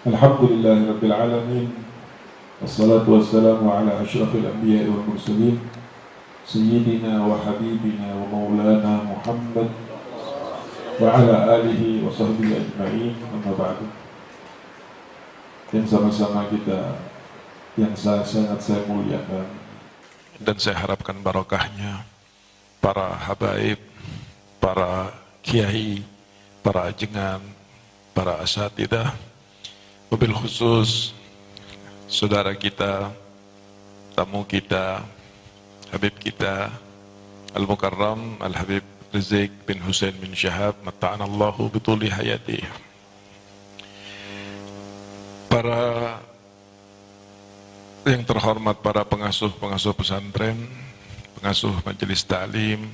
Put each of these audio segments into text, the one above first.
Alhamdulillahi Rabbil Alamin. Wassalatu wassalamu ala ashrafil anbiya'i wal mursalin Sayyidina wa habibina wa maulana Muhammad wa ala alihi wa sahbihi ajma'in. Amma ba'du. Yang sama-sama kita, yang sangat saya muliakan dan saya harapkan barokahnya para habaib, para kiai, para ajengan, para asatidah, wabil khusus saudara kita, tamu kita, Habib kita Al-Mukarram Al-Habib Rizik bin Hussein bin Syahab mata'anallahu bituli hayati. Para yang terhormat, para pengasuh pesantren, pengasuh majelis ta'lim,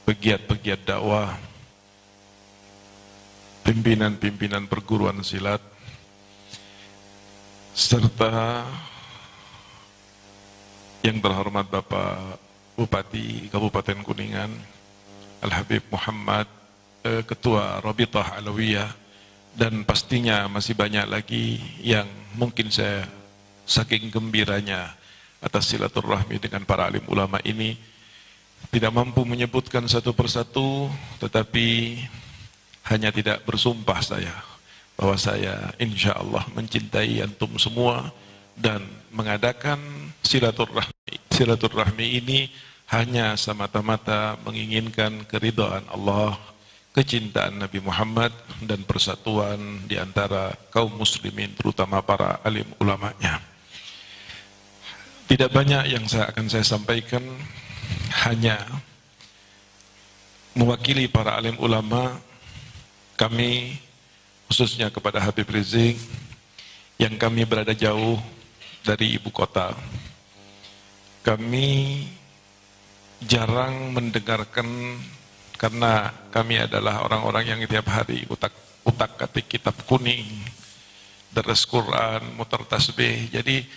pegiat-pegiat dakwah, pimpinan-pimpinan perguruan silat, serta yang terhormat Bapak Bupati Kabupaten Kuningan Al-Habib Muhammad, Ketua Rabithah Alawiyah, dan pastinya masih banyak lagi yang mungkin saya saking gembiranya atas silaturahmi dengan para alim ulama ini tidak mampu menyebutkan satu persatu, tetapi hanya tidak bersumpah saya bahwa saya insya Allah mencintai antum semua dan mengadakan silaturahmi ini hanya semata-mata menginginkan keridhaan Allah, kecintaan Nabi Muhammad, dan persatuan di antara kaum muslimin, terutama para alim ulamanya. Tidak banyak yang akan saya sampaikan, hanya mewakili para alim ulama kami, khususnya kepada Habib Rizik yang kami berada jauh dari ibu kota. Kami jarang mendengarkan, karena kami adalah orang-orang yang tiap hari utak-atik kitab kuning, deres Quran, muter tasbih. Jadi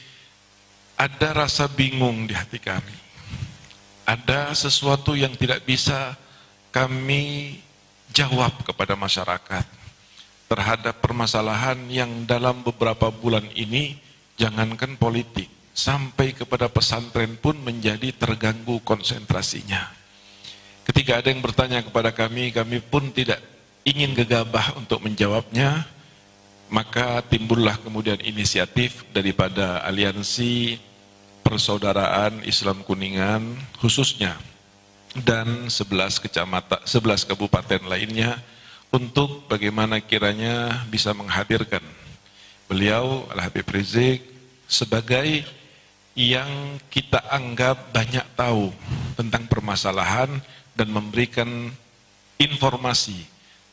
ada rasa bingung di hati kami. Ada sesuatu yang tidak bisa kami jawab kepada masyarakat terhadap permasalahan yang dalam beberapa bulan ini, jangankan politik, sampai kepada pesantren pun menjadi terganggu konsentrasinya. Ketika ada yang bertanya kepada kami, kami pun tidak ingin gegabah untuk menjawabnya, maka timbullah kemudian inisiatif daripada aliansi persaudaraan Islam Kuningan khususnya dan 11 kabupaten lainnya, untuk bagaimana kiranya bisa menghadirkan beliau Al-Habib Rizik sebagai yang kita anggap banyak tahu tentang permasalahan dan memberikan informasi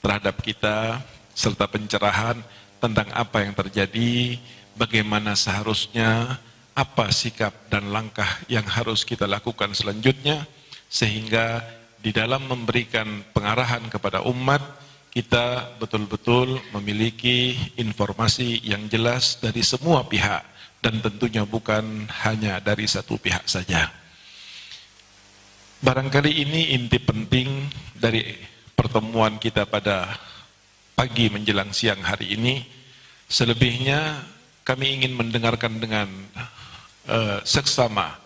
terhadap kita serta pencerahan tentang apa yang terjadi, bagaimana seharusnya, apa sikap dan langkah yang harus kita lakukan selanjutnya, sehingga di dalam memberikan pengarahan kepada umat, kita betul-betul memiliki informasi yang jelas dari semua pihak, dan tentunya bukan hanya dari satu pihak saja. Barangkali ini inti penting dari pertemuan kita pada pagi menjelang siang hari ini. Selebihnya kami ingin mendengarkan dengan seksama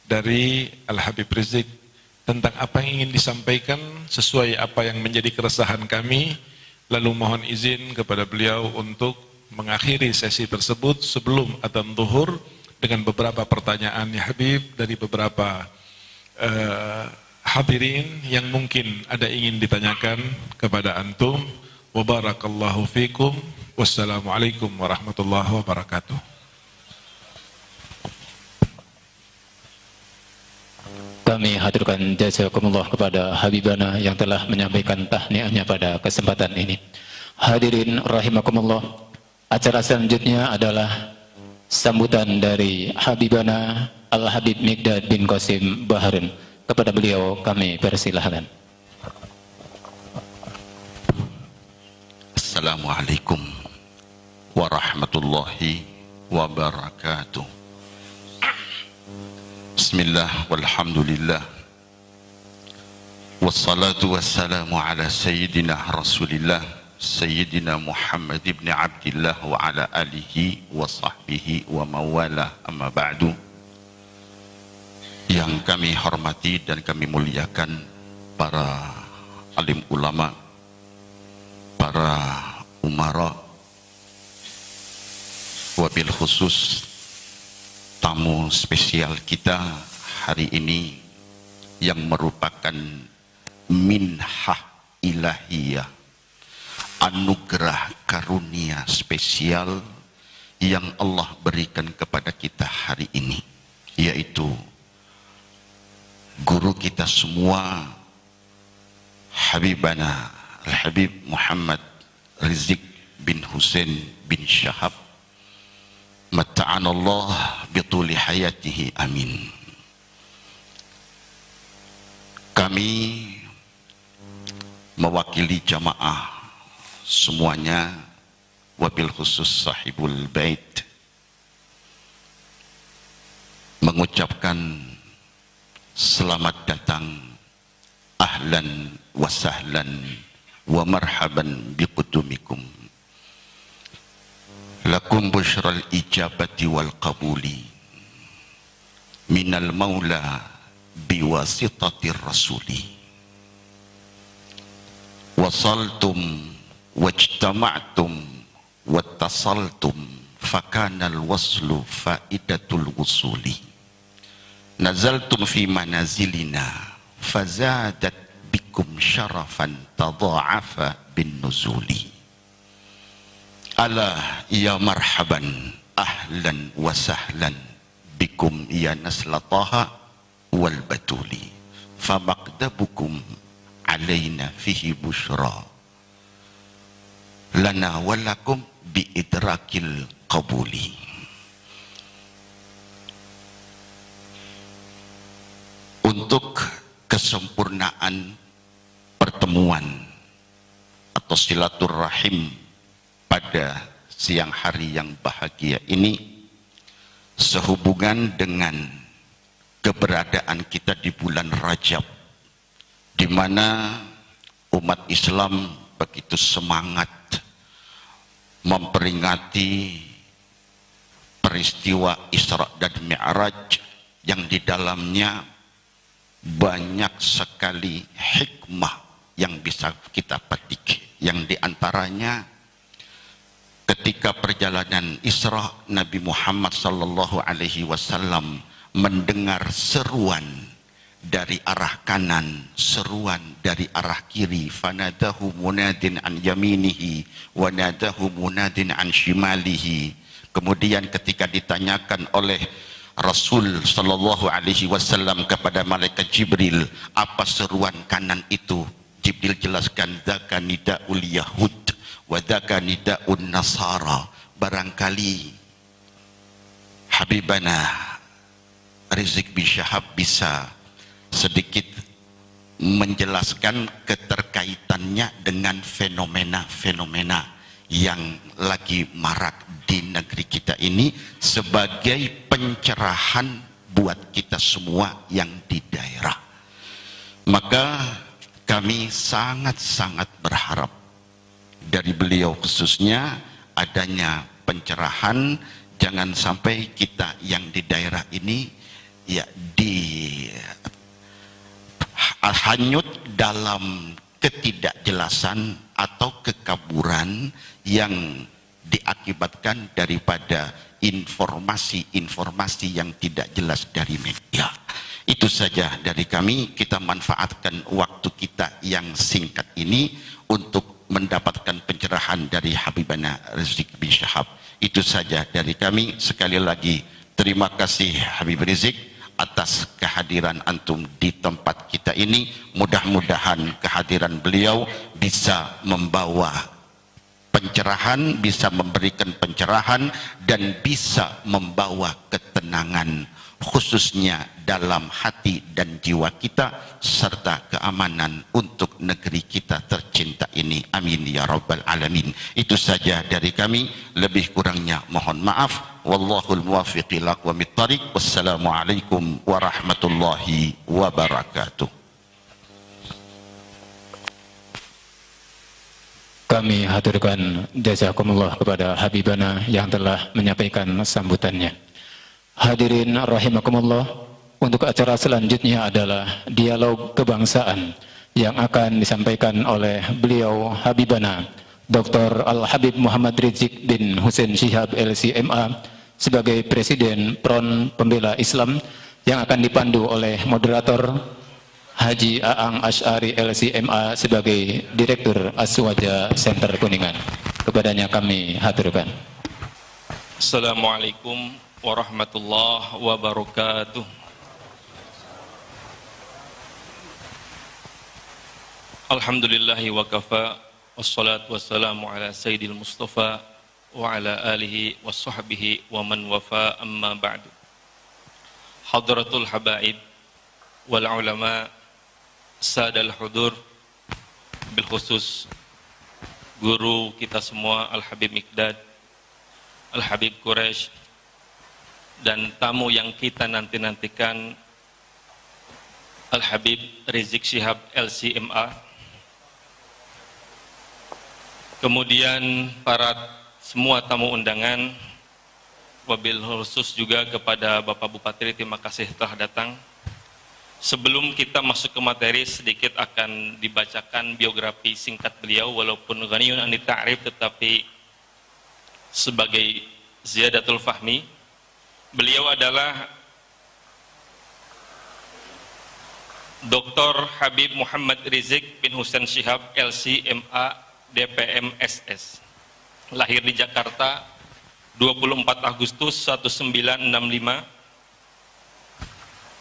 dari Al-Habib Rizik tentang apa yang ingin disampaikan sesuai apa yang menjadi keresahan kami. Lalu mohon izin kepada beliau untuk mengakhiri sesi tersebut sebelum adzan zuhur dengan beberapa pertanyaan ya Habib dari beberapa hadirin yang mungkin ada ingin ditanyakan kepada antum. Wa barakallahu fikum. Wassalamualaikum warahmatullahi wabarakatuh. Kami haturkan jazakumullah kepada Habibana yang telah menyampaikan tahniahnya pada kesempatan ini. Hadirin rahimakumullah, acara selanjutnya adalah sambutan dari Habibana Al-Habib Miqdad bin Qasim Baharun. Kepada beliau kami persilahkan. Assalamualaikum warahmatullahi wabarakatuh. Bismillah walhamdulillah wassalatu wassalamu ala sayyidina Rasulillah Sayyidina Muhammad ibn Abdillah wa ala alihi wa sahbihi wa mawalah, amma ba'du. Yang kami hormati dan kami muliakan para alim ulama, para umara, wabil khusus tamu spesial kita hari ini yang merupakan minhah ilahiyah, anugerah karunia spesial yang Allah berikan kepada kita hari ini, yaitu guru kita semua, Habibana Al-Habib Muhammad Rizik bin Hussein bin Syahab, mata'anallah bituli hayatihi, amin. Kami mewakili jamaah semuanya, wabil khusus sahibul bait, mengucapkan selamat datang, ahlan wa sahlan wa marhaban biqudumikum. Lakum bushral ijabati wal qabuli minal maula biwasitatir rasuli. Wasaltum wajtama'tum wattasaltum fakanal waslu faidatul wusuli. Nazaltum fi manazilina fazadat bikum syarafan tadha'afa bin nuzuli. Ala ya marhaban ahlan wa sahlan bikum ya naslataha wal batuli. Famaqdabukum alaina fihi bushra lana walakum bi idrakil qabuli. Untuk kesempurnaan pertemuan atau silaturahim pada siang hari yang bahagia ini, sehubungan dengan keberadaan kita di bulan Rajab, di mana umat Islam begitu semangat memperingati peristiwa Isra dan Mi'raj yang di dalamnya banyak sekali hikmah yang bisa kita petik. Yang diantaranya ketika perjalanan Isra, Nabi Muhammad sallallahu alaihi wasallam mendengar seruan dari arah kanan, seruan dari arah kiri. Fanadahu munadin an yaminihi wa nadahu munadin an shimalihi. Kemudian ketika ditanyakan oleh Rasul sallallahu alaihi wasallam kepada malaikat Jibril, apa seruan kanan itu? Jibril jelaskan, dzaka nidaul yahud wa dzaka nidaun nasara. Barangkali Habibana Rizik bin Syahab bisa sedikit menjelaskan keterkaitannya dengan fenomena-fenomena yang lagi marak di negeri kita ini sebagai pencerahan buat kita semua yang di daerah. Maka kami sangat-sangat berharap dari beliau khususnya adanya pencerahan. Jangan sampai kita yang di daerah ini ya hanyut dalam ketidakjelasan atau kekaburan yang diakibatkan daripada informasi-informasi yang tidak jelas dari media. Itu saja dari kami. Kita manfaatkan waktu kita yang singkat ini untuk mendapatkan pencerahan dari Habibana Rizik bin Syahab. Itu saja dari kami. Sekali lagi terima kasih Habib Rizik atas kehadiran antum di tempat kita ini. Mudah-mudahan kehadiran beliau bisa membawa pencerahan, bisa memberikan pencerahan, dan bisa membawa ketenangan khususnya dalam hati dan jiwa kita, serta keamanan untuk negeri kita tercinta ini. Amin ya rabbal alamin. Itu saja dari kami, lebih kurangnya mohon maaf. Wallahul muwaffiq ila aqwamit thariq. Wassalamualaikum warahmatullahi wabarakatuh. kami haturkan jazakumullah kepada Habibana yang telah menyampaikan sambutannya. Hadirin rahimakumullah, untuk acara selanjutnya adalah dialog kebangsaan yang akan disampaikan oleh beliau Habibana Dr. Al-Habib Muhammad Rizik bin Hussein Syihab LCMA sebagai Presiden Front Pembela Islam, yang akan dipandu oleh moderator Haji Aang Asy'ari LCMA sebagai Direktur Aswaja Center Kuningan. Kepadanya kami haturkan. Assalamualaikum warahmatullahi wabarakatuh. Alhamdulillahi wa kafa, wassalatu wassalamu ala sayyidil mustafa wa ala alihi wa sahbihi wa man wafa, amma ba'du. Hadratul habaib wal ulama, sadal hudur, bil khusus guru kita semua Al-Habib Mikdad, Al-Habib Quraisy, dan tamu yang kita nanti-nantikan Al-Habib Rizik Syihab LCMA, kemudian para semua tamu undangan, wabil khusus juga kepada Bapak Bupati, terima kasih telah datang. Sebelum kita masuk ke materi, sedikit akan dibacakan biografi singkat beliau, walaupun ghaniyun an ta'rif, tetapi sebagai ziyadatul fahmi. Beliau adalah Dr. Habib Muhammad Rizik bin Hussein Syihab LCMA DPM SS. Lahir di Jakarta 24 Agustus 1965.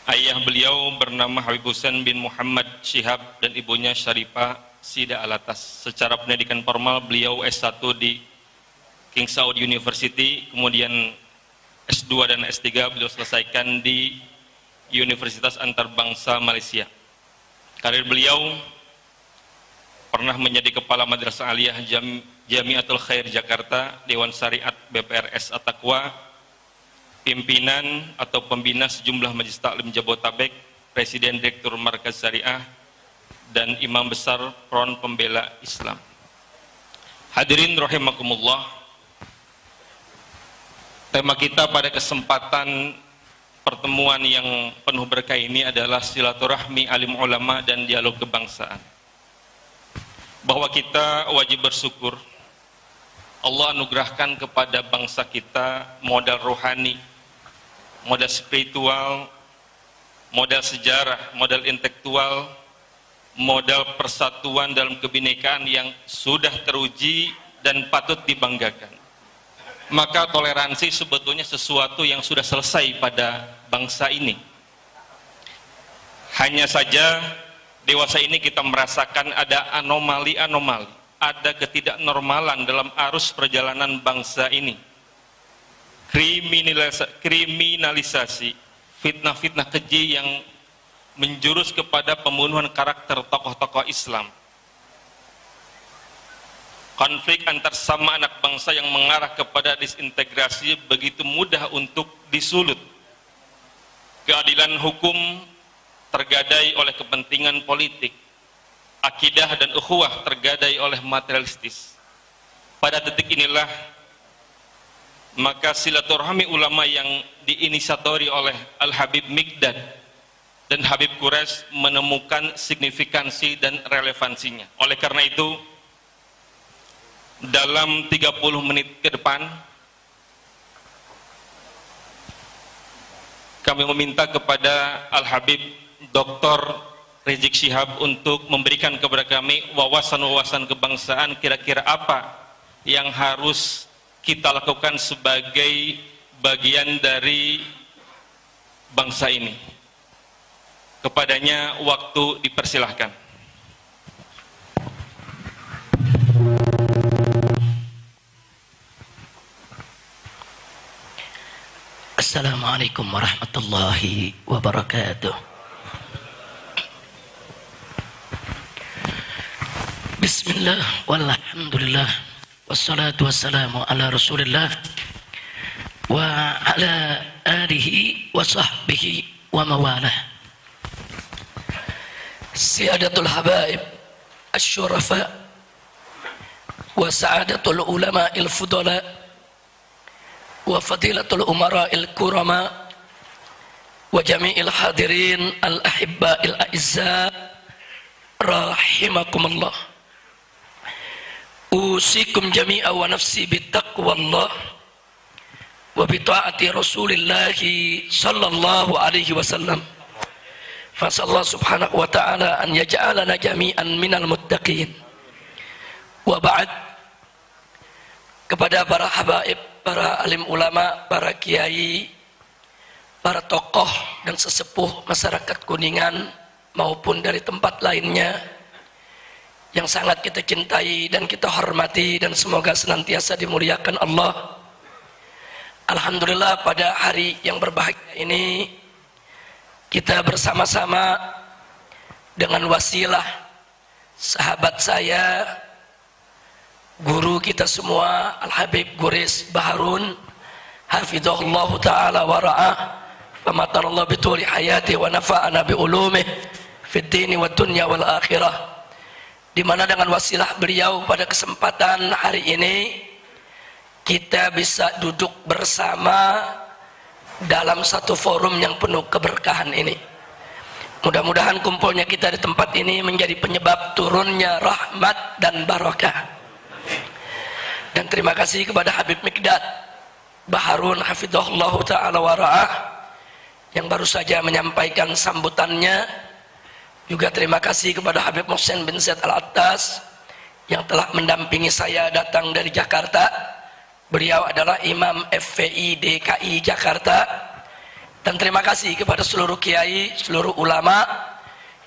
Ayah beliau bernama Habib Hussein bin Muhammad Syihab dan ibunya Syarifah Sida Alatas. Secara pendidikan formal beliau S1 di King Saud University, kemudian S2 dan S3 beliau selesaikan di Universitas Antarbangsa Malaysia. Karir beliau pernah menjadi Kepala Madrasah Aliyah Jamiatul Khair Jakarta, Dewan Syariat BPRS At-Taqwa, pimpinan atau pembina sejumlah Majelis Taklim Jabotabek, Presiden Direktur Markaz Syariah, dan Imam Besar Front Pembela Islam. Hadirin rahimakumullah, tema kita pada kesempatan pertemuan yang penuh berkah ini adalah silaturahmi alim ulama dan dialog kebangsaan. Bahwa kita wajib bersyukur Allah anugerahkan kepada bangsa kita modal rohani, modal spiritual, modal sejarah, modal intelektual, modal persatuan dalam kebinekaan yang sudah teruji dan patut dibanggakan. Maka toleransi sebetulnya sesuatu yang sudah selesai pada bangsa ini. Hanya saja dewasa ini kita merasakan ada anomali-anomali, ada ketidaknormalan dalam arus perjalanan bangsa ini. Kriminalisasi, fitnah-fitnah keji yang menjurus kepada pembunuhan karakter tokoh-tokoh Islam. Konflik antar sama anak bangsa yang mengarah kepada disintegrasi begitu mudah untuk disulut. Keadilan hukum tergadai oleh kepentingan politik. Akidah dan ukhuwah tergadai oleh materialistis. Pada titik inilah maka silaturahmi ulama yang diinisiatori oleh Al-Habib Mikdad dan Habib Quraisy menemukan signifikansi dan relevansinya. Oleh karena itu, dalam 30 menit ke depan kami meminta kepada Al-Habib Dr. Rizik Syihab untuk memberikan kepada kami wawasan-wawasan kebangsaan, kira-kira apa yang harus kita lakukan sebagai bagian dari bangsa ini. Kepadanya waktu dipersilahkan. Assalamualaikum warahmatullahi wabarakatuh. Bismillah walhamdulillah wassalatu wassalamu ala rasulillah wa ala alihi wa sahbihi wa mawalah. Siyadatul habaib asyurafa, wa sa'adatul ulama'il fudala wa fadilatul umara'il kurama wa jami'il hadirin al-ahibba'il a'izza rahimakumullah. Usikum jami'a wa nafsi bittaqwallah wa bita'ati rasulillahi sallallahu alaihi wasallam. Fasallahu subhanahu wa ta'ala an yaj'alana jami'an minal muttaqin. Wa ba'd, kepada para habaib, para alim ulama, para kiai, para tokoh dan sesepuh masyarakat Kuningan maupun dari tempat lainnya yang sangat kita cintai dan kita hormati dan semoga senantiasa dimuliakan Allah. Alhamdulillah, pada hari yang berbahagia ini kita bersama-sama dengan wasilah sahabat saya, guru kita semua, Al-Habib Guris Baharun hafizahullah ta'ala wa ra'ah wa matarallahu bituli hayati wa nafa'ana bi ulumih fid dini wa dunya wal akhirah, di mana dengan wasilah beliau pada kesempatan hari ini kita bisa duduk bersama dalam satu forum yang penuh keberkahan ini. Mudah-mudahan kumpulnya kita di tempat ini menjadi penyebab turunnya rahmat dan barakah. Dan terima kasih kepada Habib Mikdad Baharun hafizahullah ta'ala wa ra'ah yang baru saja menyampaikan sambutannya. Juga terima kasih kepada Habib Muhsin bin Zaid Al-Attas yang telah mendampingi saya datang dari Jakarta. Beliau adalah Imam FPI DKI Jakarta. Dan terima kasih kepada seluruh kiai, seluruh ulama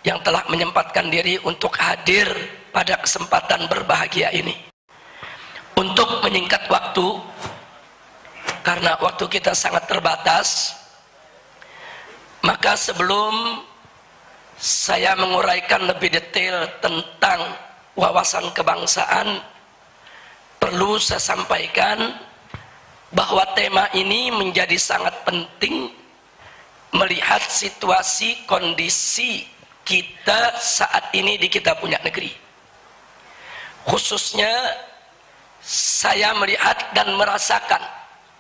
yang telah menyempatkan diri untuk hadir pada kesempatan berbahagia ini. Untuk menyingkat waktu, karena waktu kita sangat terbatas, maka sebelum saya menguraikan lebih detail tentang wawasan kebangsaan, perlu saya sampaikan bahwa tema ini menjadi sangat penting melihat situasi kondisi kita saat ini di kita punya negeri. Khususnya saya melihat dan merasakan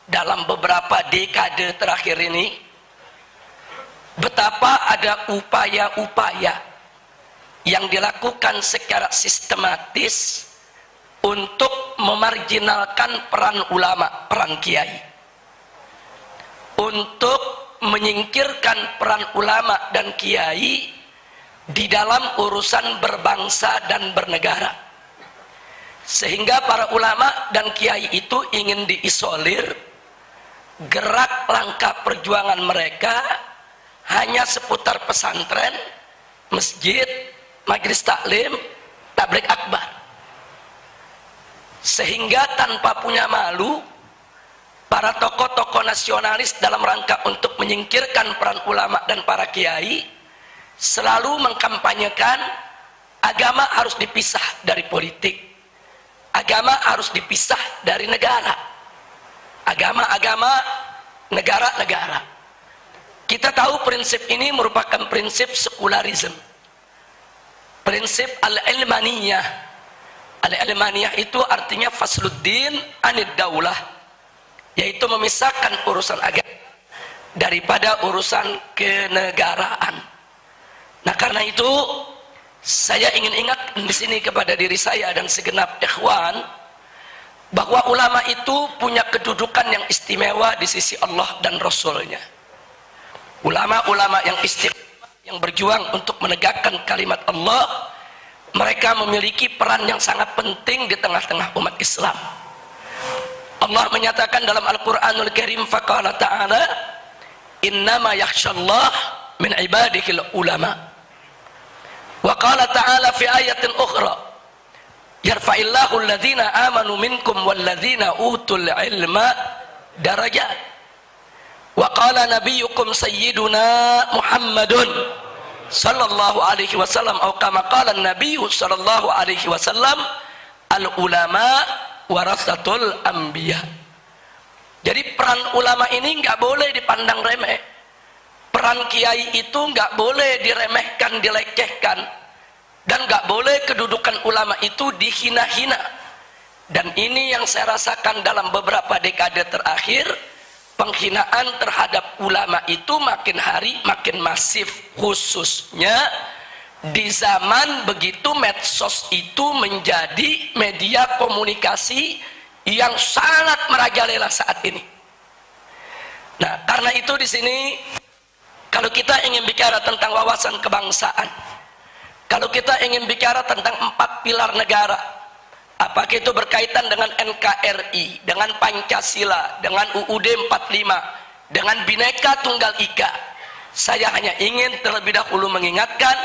dalam beberapa dekade terakhir ini betapa ada upaya-upaya yang dilakukan secara sistematis untuk memarginalkan peran ulama, peran kiai, untuk menyingkirkan peran ulama dan kiai di dalam urusan berbangsa dan bernegara, sehingga para ulama dan kiai itu ingin diisolir. Gerak langkah perjuangan mereka hanya seputar pesantren, masjid, majelis taklim, tabligh akbar. Sehingga tanpa punya malu, para tokoh-tokoh nasionalis dalam rangka untuk menyingkirkan peran ulama dan para kiai selalu mengkampanyekan agama harus dipisah dari politik, agama harus dipisah dari negara, agama-agama, negara-negara. Kita tahu prinsip ini merupakan prinsip sekularisme, prinsip al-ilmaniyah. Al-ilmaniyah itu artinya fasluddin anid daulah, yaitu memisahkan urusan agama daripada urusan kenegaraan. Nah, karena itu saya ingin ingat di sini kepada diri saya dan segenap ikhwan bahwa ulama itu punya kedudukan yang istimewa di sisi Allah dan Rasulnya. Ulama-ulama yang istimewa yang berjuang untuk menegakkan kalimat Allah, mereka memiliki peran yang sangat penting di tengah-tengah umat Islam. Allah menyatakan dalam Al-Quranul Karim, faqala ta'ala innama yakhshallah min ibadikil ulama. Wa qala ta'ala fi ayatin ukhra yarfa'illahu alladhina amanu minkum walladhina utul ilma darajat. Wa qala nabiyyukum sayyiduna Muhammadun sallallahu alaihi wasallam atau kama qala an-nabiy sallallahu alaihi wasallam al-ulama warasatul anbiya. Jadi peran ulama ini nggak boleh dipandang remeh. Peran kiai itu nggak boleh diremehkan, dilecehkan, dan nggak boleh kedudukan ulama itu dihina-hina. Dan ini yang saya rasakan dalam beberapa dekade terakhir, penghinaan terhadap ulama itu makin hari makin masif, khususnya di zaman begitu medsos itu menjadi media komunikasi yang sangat merajalela saat ini. Nah, karena itu di sini kalau kita ingin bicara tentang wawasan kebangsaan, kalau kita ingin bicara tentang 4 pilar negara, apakah itu berkaitan dengan NKRI, dengan Pancasila, dengan UUD 45, dengan Bhinneka Tunggal Ika, saya hanya ingin terlebih dahulu mengingatkan,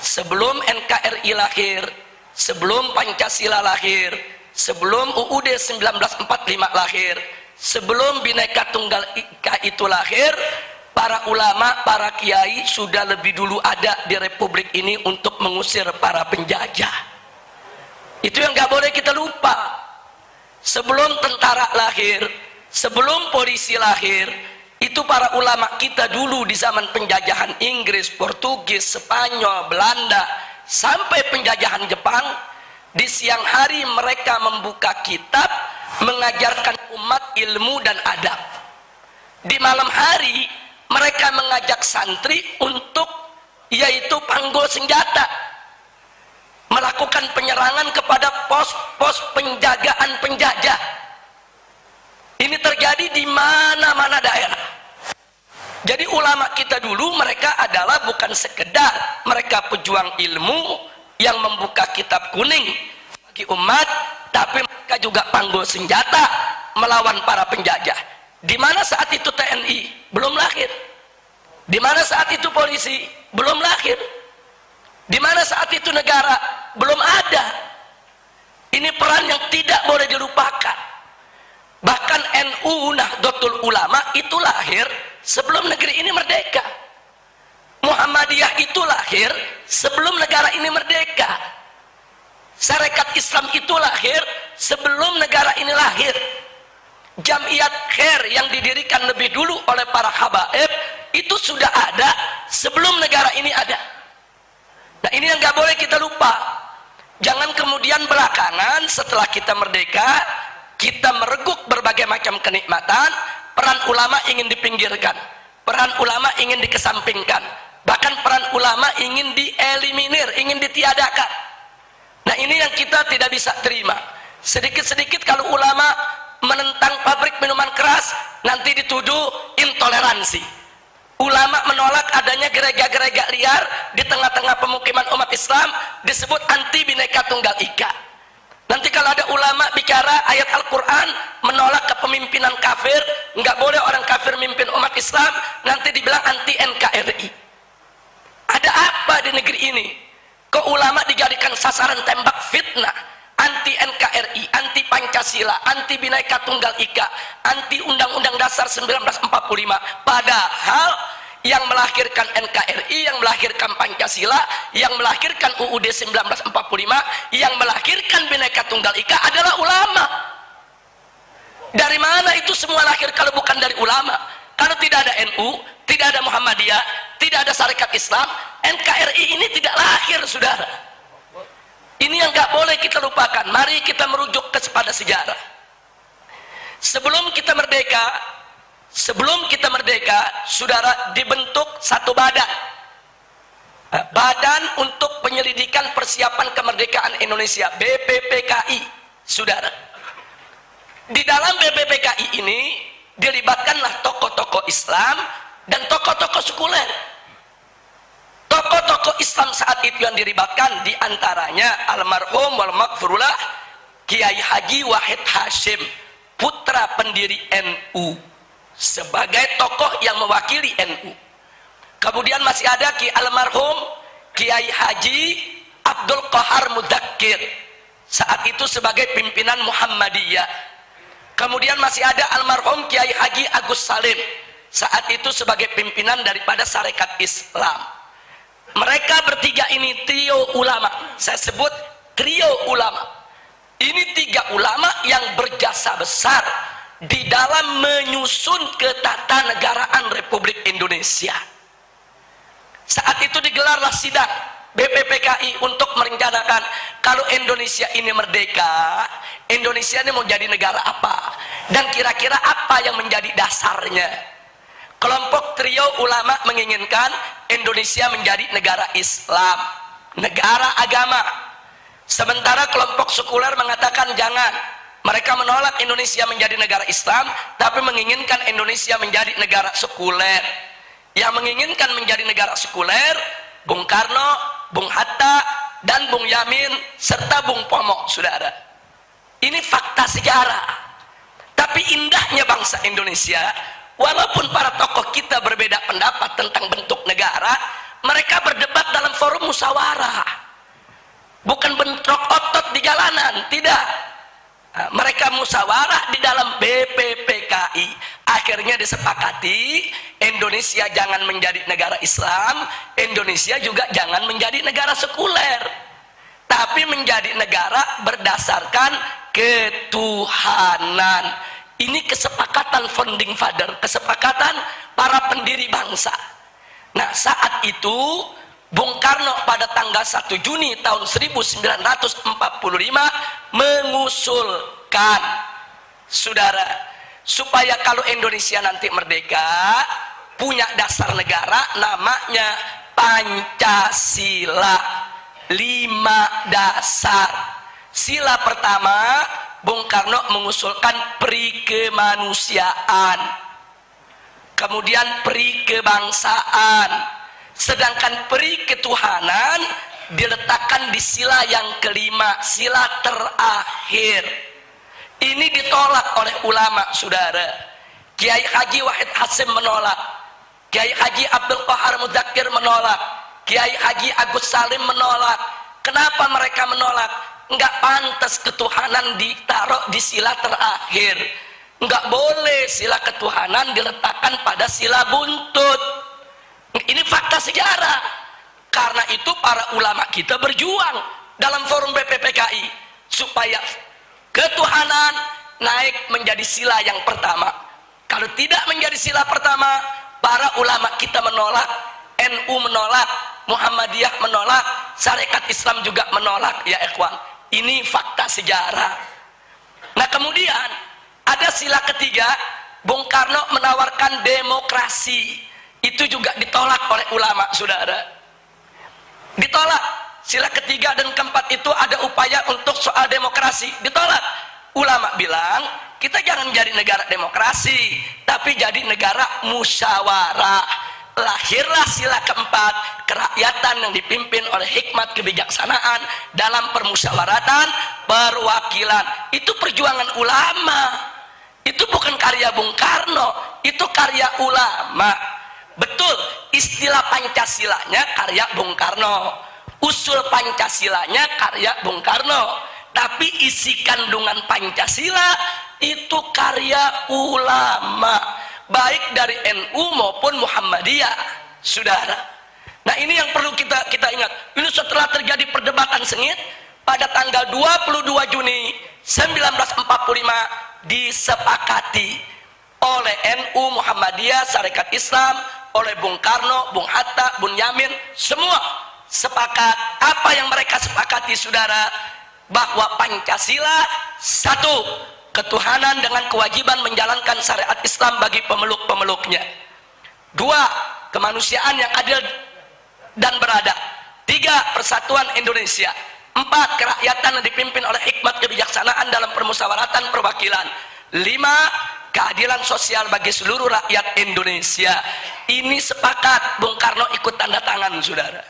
sebelum NKRI lahir, sebelum Pancasila lahir, sebelum UUD 1945 lahir, sebelum Bhinneka Tunggal Ika itu lahir, para ulama, para kiai sudah lebih dulu ada di republik ini untuk mengusir para penjajah. Itu yang gak boleh kita lupa. Sebelum tentara lahir, sebelum polisi lahir, itu para ulama kita dulu di zaman penjajahan Inggris, Portugis, Spanyol, Belanda, sampai penjajahan Jepang, di siang hari mereka membuka kitab, mengajarkan umat ilmu dan adab. Di malam hari mereka mengajak santri untuk yaitu panggul senjata, melakukan penyerangan kepada pos-pos penjagaan penjajah. Ini terjadi di mana-mana daerah. Jadi ulama kita dulu mereka adalah bukan sekedar mereka pejuang ilmu yang membuka kitab kuning bagi umat, tapi mereka juga panggul senjata melawan para penjajah. Di mana saat itu TNI belum lahir, di mana saat itu polisi belum lahir, di mana saat itu negara belum ada. Ini peran yang tidak boleh dilupakan. Bahkan NU Nahdlatul Ulama itu lahir sebelum negeri ini merdeka. Muhammadiyah itu lahir sebelum negara ini merdeka. Sarekat Islam itu lahir sebelum negara ini lahir. Jamiat Khair yang didirikan lebih dulu oleh para habaib itu sudah ada sebelum negara ini ada. Nah, ini yang gak boleh kita lupa. Jangan kemudian belakangan setelah kita merdeka, kita mereguk berbagai macam kenikmatan, peran ulama ingin dipinggirkan, peran ulama ingin dikesampingkan, bahkan peran ulama ingin dieliminir, ingin ditiadakan. Nah, ini yang kita tidak bisa terima. Sedikit-sedikit kalau ulama menentang pabrik minuman keras, nanti dituduh intoleransi. Ulama menolak adanya gereja-gereja liar di tengah-tengah pemukiman umat Islam, disebut anti Bhinneka Tunggal Ika. Nanti kalau ada ulama bicara ayat Al-Quran menolak kepemimpinan kafir, nggak boleh orang kafir mimpin umat Islam, nanti dibilang anti NKRI. Ada apa di negeri ini? Kok ulama dijadikan sasaran tembak fitnah? Anti NKRI, anti Pancasila, anti Bhinneka Tunggal Ika, anti Undang-Undang Dasar 1945. Padahal yang melahirkan NKRI, yang melahirkan Pancasila, yang melahirkan UUD 1945, yang melahirkan Bhinneka Tunggal Ika adalah ulama. Dari mana itu semua lahir kalau bukan dari ulama? Kalau tidak ada NU, tidak ada Muhammadiyah, tidak ada Sarekat Islam, NKRI ini tidak lahir, saudara. Ini yang gak boleh kita lupakan. Mari kita merujuk kepada sejarah. Sebelum kita merdeka, saudara, dibentuk satu badan. Badan untuk Penyelidikan Persiapan Kemerdekaan Indonesia, BPPKI, saudara. Di dalam BPPKI ini dilibatkanlah tokoh-tokoh Islam dan tokoh-tokoh sekuler. Tokoh-tokoh Islam saat itu yang dilibatkan diantaranya almarhum wal maghfurullah Kiai Haji Wahid Hashim, putra pendiri NU, sebagai tokoh yang mewakili NU. Kemudian masih ada almarhum Kiai Haji Abdul Qahar Mudzakkir, saat itu sebagai pimpinan Muhammadiyah. Kemudian masih ada almarhum Kiai Haji Agus Salim, saat itu sebagai pimpinan daripada Sarekat Islam. Mereka bertiga ini trio ulama. Saya sebut trio ulama. Ini 3 ulama yang berjasa besar di dalam menyusun ketatanegaraan Republik Indonesia. Saat itu digelarlah sidang BPPKI untuk merencanakan kalau Indonesia ini merdeka, Indonesia Indonesia ini mau jadi negara apa, dan kira-kira apa yang menjadi dasarnya. Kelompok trio ulama menginginkan Indonesia menjadi negara Islam, negara agama. Sementara kelompok sekuler mengatakan jangan. Mereka menolak Indonesia menjadi negara Islam, tapi menginginkan Indonesia menjadi negara sekuler. Yang menginginkan menjadi negara sekuler, Bung Karno, Bung Hatta, dan Bung Yamin, serta Bung Pomo, saudara. Ini fakta sejarah. Tapi indahnya bangsa Indonesia, walaupun para tokoh kita berbeda pendapat tentang bentuk negara, mereka berdebat dalam forum musyawarah. Bukan bentrok otot di jalanan, tidak. Mereka musyawarah di dalam BPPKI. Akhirnya disepakati Indonesia jangan menjadi negara Islam, Indonesia juga jangan menjadi negara sekuler, tapi menjadi negara berdasarkan ketuhanan. Ini kesepakatan founding father, kesepakatan para pendiri bangsa. Nah, saat itu Bung Karno pada tanggal 1 Juni tahun 1945 mengusulkan, saudara, supaya kalau Indonesia nanti merdeka punya dasar negara namanya Pancasila. 5 dasar. Sila pertama, Bung Karno mengusulkan peri kemanusiaan, kemudian peri kebangsaan, sedangkan peri ketuhanan diletakkan di sila yang kelima, sila terakhir. Ini ditolak oleh ulama, saudara. Kiai Haji Wahid Hasim menolak, Kiai Haji Abdul Qahar Muzakir menolak, Kiai Haji Agus Salim menolak. Kenapa mereka menolak? Enggak pantas ketuhanan ditaruh di sila terakhir. Enggak boleh sila ketuhanan diletakkan pada sila buntut. Ini fakta sejarah. Karena itu para ulama kita berjuang dalam forum BPPKI supaya ketuhanan naik menjadi sila yang pertama. Kalau tidak menjadi sila pertama, para ulama kita menolak, NU menolak, Muhammadiyah menolak, Syarikat Islam juga menolak, ya ikhwan. Ini fakta sejarah. Nah, kemudian ada sila ketiga, Bung Karno menawarkan demokrasi. Itu juga ditolak oleh ulama, saudara. Ditolak. Sila ketiga dan keempat itu ada upaya untuk soal demokrasi, ditolak. Ulama bilang kita jangan jadi negara demokrasi, tapi jadi negara musyawarah. Lahirlah sila keempat, kerakyatan yang dipimpin oleh hikmat kebijaksanaan dalam permusyawaratan perwakilan. Itu perjuangan ulama. Itu bukan karya Bung Karno, itu karya ulama. Betul, istilah Pancasilanya karya Bung Karno, usul Pancasilanya karya Bung Karno, tapi isi kandungan Pancasila itu karya ulama, baik dari NU maupun Muhammadiyah, saudara. Nah, ini yang perlu kita ingat. Ini setelah terjadi perdebatan sengit, pada tanggal 22 Juni 1945 disepakati oleh NU, Muhammadiyah, Syarikat Islam, oleh Bung Karno, Bung Hatta, Bung Yamin, semua sepakat. Apa yang mereka sepakati, saudara? Bahwa Pancasila, satu, ketuhanan dengan kewajiban menjalankan syariat Islam bagi pemeluk-pemeluknya. Dua, kemanusiaan yang adil dan beradab. Tiga, persatuan Indonesia. Empat, kerakyatan yang dipimpin oleh hikmat kebijaksanaan dalam permusyawaratan perwakilan. Lima, keadilan sosial bagi seluruh rakyat Indonesia. Ini sepakat, Bung Karno ikut tanda tangan, saudara.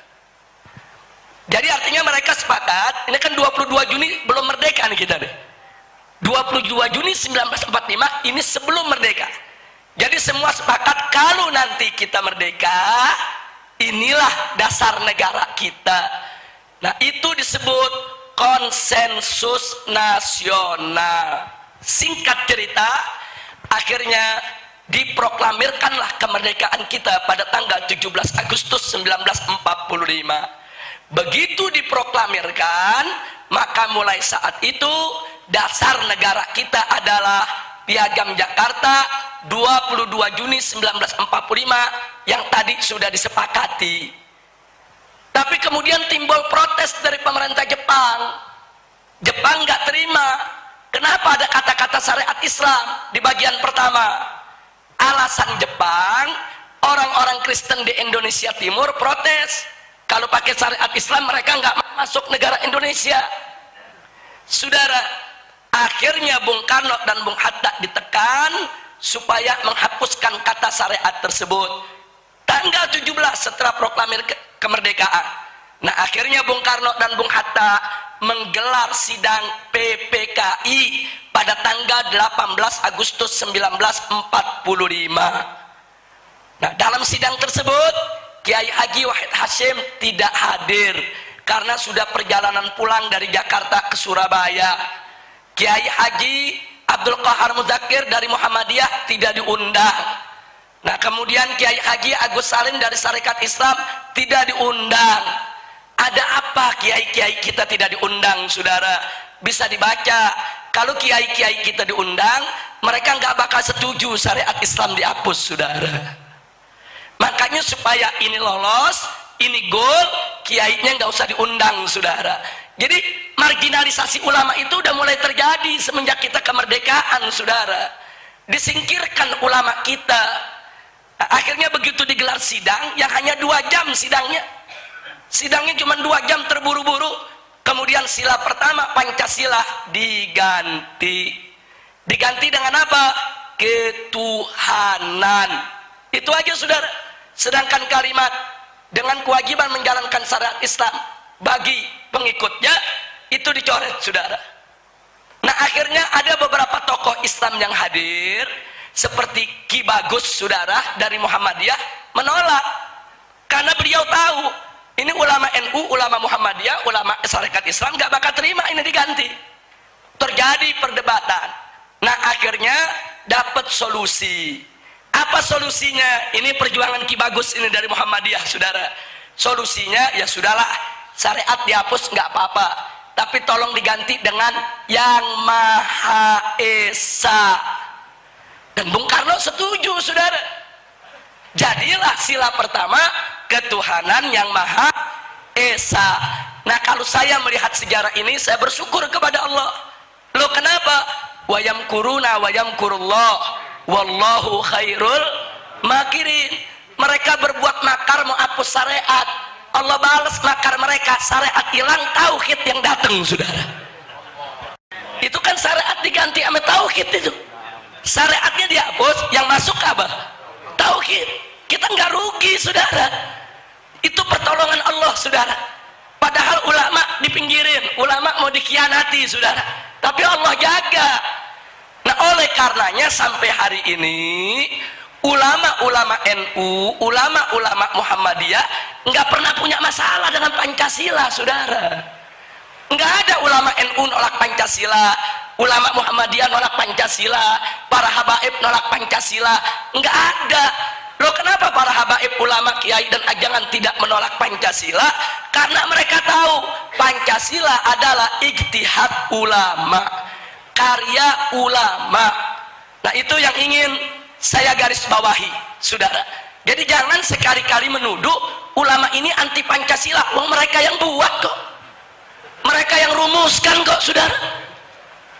Jadi artinya mereka sepakat. Ini kan 22 Juni belum merdeka nih kita deh. 22 Juni 1945 ini sebelum merdeka. Jadi semua sepakat kalau nanti kita merdeka, inilah dasar negara kita. Nah, itu disebut konsensus nasional. Singkat cerita, akhirnya diproklamirkanlah kemerdekaan kita pada tanggal 17 Agustus 1945. Begitu diproklamirkan, maka mulai saat itu dasar negara kita adalah Piagam Jakarta 22 Juni 1945 yang tadi sudah disepakati. Tapi kemudian timbul protes dari pemerintah Jepang. Jepang nggak terima. Kenapa kata syariat Islam di bagian pertama. Alasan Jepang, orang-orang Kristen di Indonesia Timur protes. Kalau pakai syariat Islam mereka nggak masuk negara Indonesia. Saudara, akhirnya Bung Karno dan Bung Hatta ditekan supaya menghapuskan kata syariat tersebut. Tanggal 17 setelah proklamir kemerdekaan. Nah, akhirnya Bung Karno dan Bung Hatta menggelar sidang PPKI pada tanggal 18 Agustus 1945. Nah, dalam sidang tersebut Kiai Haji Wahid Hasyim tidak hadir karena sudah perjalanan pulang dari Jakarta ke Surabaya. Kiai Haji Abdul Qahar Muzakir dari Muhammadiyah tidak diundang. Nah, kemudian Kiai Haji Agus Salim dari Sarekat Islam tidak diundang. Ada apa kiai-kiai kita tidak diundang, saudara? Bisa dibaca. Kalau kiai-kiai kita diundang, mereka nggak bakal setuju syariat Islam dihapus, saudara. Makanya supaya ini lolos, ini goal, kiainya nggak usah diundang, saudara. Jadi marginalisasi ulama itu udah mulai terjadi semenjak kita kemerdekaan, saudara. Disingkirkan ulama kita. Akhirnya begitu digelar sidang, yang hanya 2 jam sidangnya cuma 2 jam terburu-buru. Kemudian sila pertama Pancasila diganti dengan apa? Ketuhanan. Itu aja, saudara. Sedangkan kalimat dengan kewajiban menjalankan syariat Islam bagi pengikutnya itu dicoret, saudara. Nah, akhirnya ada beberapa tokoh Islam yang hadir seperti Ki Bagus, saudara, dari Muhammadiyah menolak karena beliau tahu ini ulama NU, ulama Muhammadiyah, ulama Sarekat Islam gak bakal terima ini diganti. Terjadi perdebatan. Nah, akhirnya dapat solusi. Apa solusinya? Ini perjuangan Ki Bagus ini dari Muhammadiyah, saudara. Solusinya ya sudahlah, syariat dihapus nggak apa-apa, tapi tolong diganti dengan Yang Maha Esa. Dan Bung Karno setuju, saudara. Jadilah sila pertama ketuhanan Yang Maha Esa. Nah, kalau saya melihat sejarah ini, saya bersyukur kepada Allah. Loh, kenapa? Wa yamkuruna wa yamkurullah wallahu khairul makirin. Mereka berbuat makar mau hapus syariat, Allah balas makar mereka. Syariat hilang, tauhid yang datang, saudara. Itu kan syariat diganti sama tauhid itu. Syariatnya dihapus, yang masuk apa? Tauhid. Kita nggak rugi, saudara. Itu pertolongan Allah, saudara. Padahal ulama dipinggirin, ulama mau dikhianati, saudara. Tapi Allah jaga. Nah, oleh karenanya sampai hari ini ulama-ulama NU, ulama-ulama Muhammadiyah nggak pernah punya masalah dengan Pancasila, saudara. Nggak ada ulama NU nolak Pancasila, ulama Muhammadiyah nolak Pancasila, para habaib nolak Pancasila. Nggak ada. Loh, kenapa para habaib, ulama, kiai dan ajangan tidak menolak Pancasila? Karena mereka tahu Pancasila adalah ijtihad ulama, karya ulama. Nah, itu yang ingin saya garis bawahi, saudara. Jadi jangan sekali-kali menuduh ulama ini anti Pancasila. Wong mereka yang buat kok, mereka yang rumuskan kok, saudara.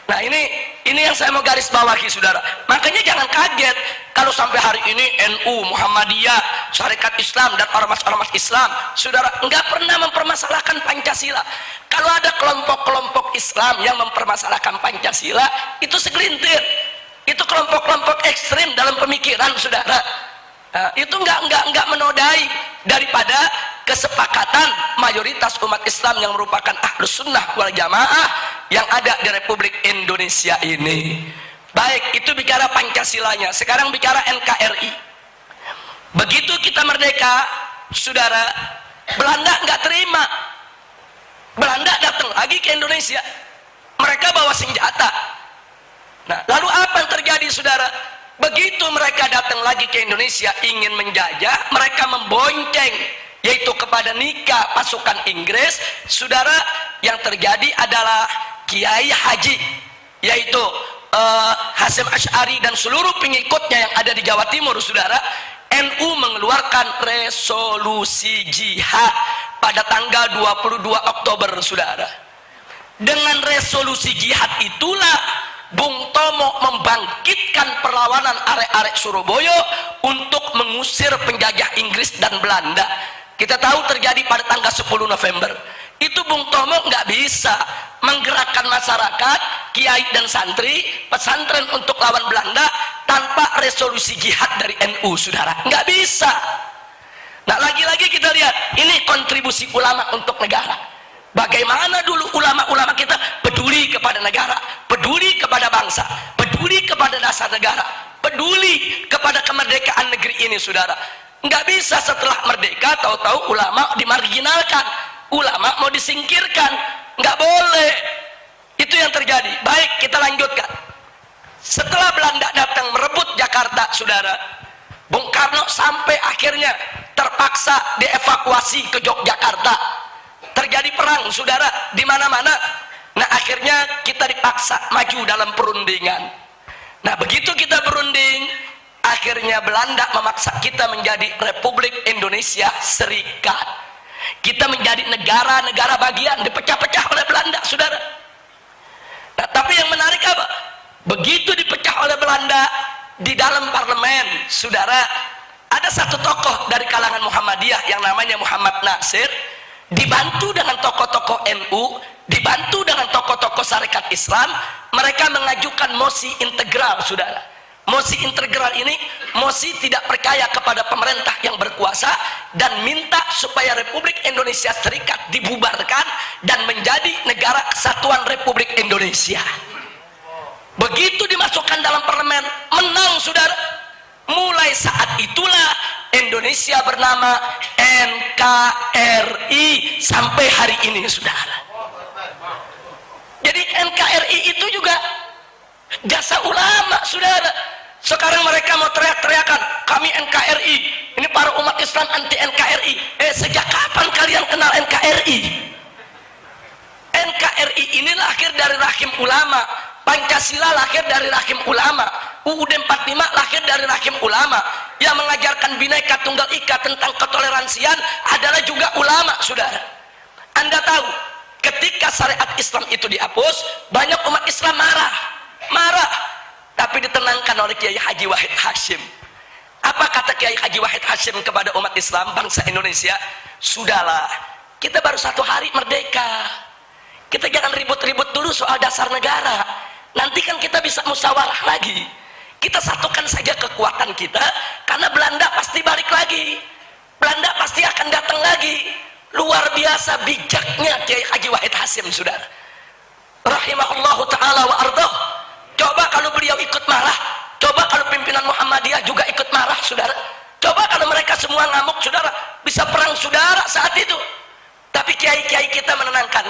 Nah, ini yang saya mau garis bawahi, saudara. Makanya jangan kaget kalau sampai hari ini NU, Muhammadiyah, Sarekat Islam dan ormas-ormas Islam, saudara, enggak pernah mempermasalahkan Pancasila. Kalau ada kelompok-kelompok Islam yang mempermasalahkan Pancasila, itu segelintir. Itu kelompok-kelompok ekstrim dalam pemikiran, saudara. Itu enggak menodai daripada kesepakatan mayoritas umat Islam yang merupakan Ahlus Sunnah wal Jamaah yang ada di Republik Indonesia ini. Baik, itu bicara Pancasilanya. Sekarang bicara NKRI. Begitu kita merdeka, saudara, Belanda nggak terima. Belanda datang lagi ke Indonesia. Mereka bawa senjata. Nah, lalu apa yang terjadi, saudara? Begitu mereka datang lagi ke Indonesia ingin menjajah, mereka membonceng, yaitu kepada nikah pasukan Inggris, saudara. Yang terjadi adalah Kiai Haji, yaitu Hasyim Asy'ari dan seluruh pengikutnya yang ada di Jawa Timur, saudara. NU mengeluarkan resolusi jihad pada tanggal 22 Oktober, saudara. Dengan resolusi jihad itulah Bung Tomo membangkitkan perlawanan arek-arek Surabaya untuk mengusir penjajah Inggris dan Belanda. Kita tahu terjadi pada tanggal 10 November. Itu Bung Tomo nggak bisa menggerakkan masyarakat, kiai dan santri, pesantren untuk lawan Belanda tanpa resolusi jihad dari NU, saudara. Nggak bisa. Nah, lagi-lagi kita lihat, ini kontribusi ulama untuk negara. Bagaimana dulu ulama-ulama kita peduli kepada negara, peduli kepada bangsa, peduli kepada dasar negara, peduli kepada kemerdekaan negeri ini, saudara. Nggak bisa setelah merdeka tahu-tahu ulama dimarginalkan, ulama mau disingkirkan. Nggak boleh. Itu yang terjadi. Baik, kita lanjutkan. Setelah Belanda datang merebut Jakarta, saudara, Bung Karno sampai akhirnya terpaksa dievakuasi ke Yogyakarta. Terjadi perang, saudara, di mana-mana. Nah, akhirnya kita dipaksa maju dalam perundingan. Nah, begitu kita berunding, akhirnya Belanda memaksa kita menjadi Republik Indonesia Serikat. Kita menjadi negara-negara bagian, dipecah-pecah oleh Belanda, saudara. Nah, tapi yang menarik apa? Begitu dipecah oleh Belanda, di dalam parlemen, saudara, ada satu tokoh dari kalangan Muhammadiyah yang namanya Muhammad Nasir, dibantu dengan tokoh-tokoh NU, dibantu dengan tokoh-tokoh Syarikat Islam, mereka mengajukan mosi integral, saudara. Mosi integral ini mosi tidak percaya kepada pemerintah yang berkuasa dan minta supaya Republik Indonesia Serikat dibubarkan dan menjadi negara kesatuan Republik Indonesia. Begitu dimasukkan dalam parlemen, menang, saudara. Mulai saat itulah Indonesia bernama NKRI sampai hari ini, saudara. Jadi NKRI itu juga jasa ulama, saudara. Sekarang mereka mau teriak-teriakan, kami NKRI, ini para umat Islam anti NKRI. Sejak kapan kalian kenal NKRI? NKRI ini lahir dari rahim ulama, Pancasila lahir dari rahim ulama, UUD 45 lahir dari rahim ulama. Yang mengajarkan Bhinneka Tunggal Ika tentang ketoleransian adalah juga ulama, saudara. Anda tahu, ketika syariat Islam itu dihapus, banyak umat Islam marah, tapi ditenangkan oleh Kiai Haji Wahid Hasyim. Apa kata Kiai Haji Wahid Hasyim kepada umat Islam bangsa Indonesia? Sudahlah, kita baru 1 hari merdeka, kita jangan ribut-ribut dulu soal dasar negara. Nanti kan kita bisa musyawarah lagi. Kita satukan saja kekuatan kita, karena Belanda pasti balik lagi, Belanda pasti akan datang lagi. Luar biasa bijaknya Kiai Haji Wahid Hasyim, saudara, rahimahullahu ta'ala wa ardhah. Coba kalau beliau ikut marah, coba kalau pimpinan Muhammadiyah juga ikut marah, saudara. Coba kalau mereka semua ngamuk, saudara, bisa perang, saudara, saat itu. Tapi kiai-kiai kita menenangkan,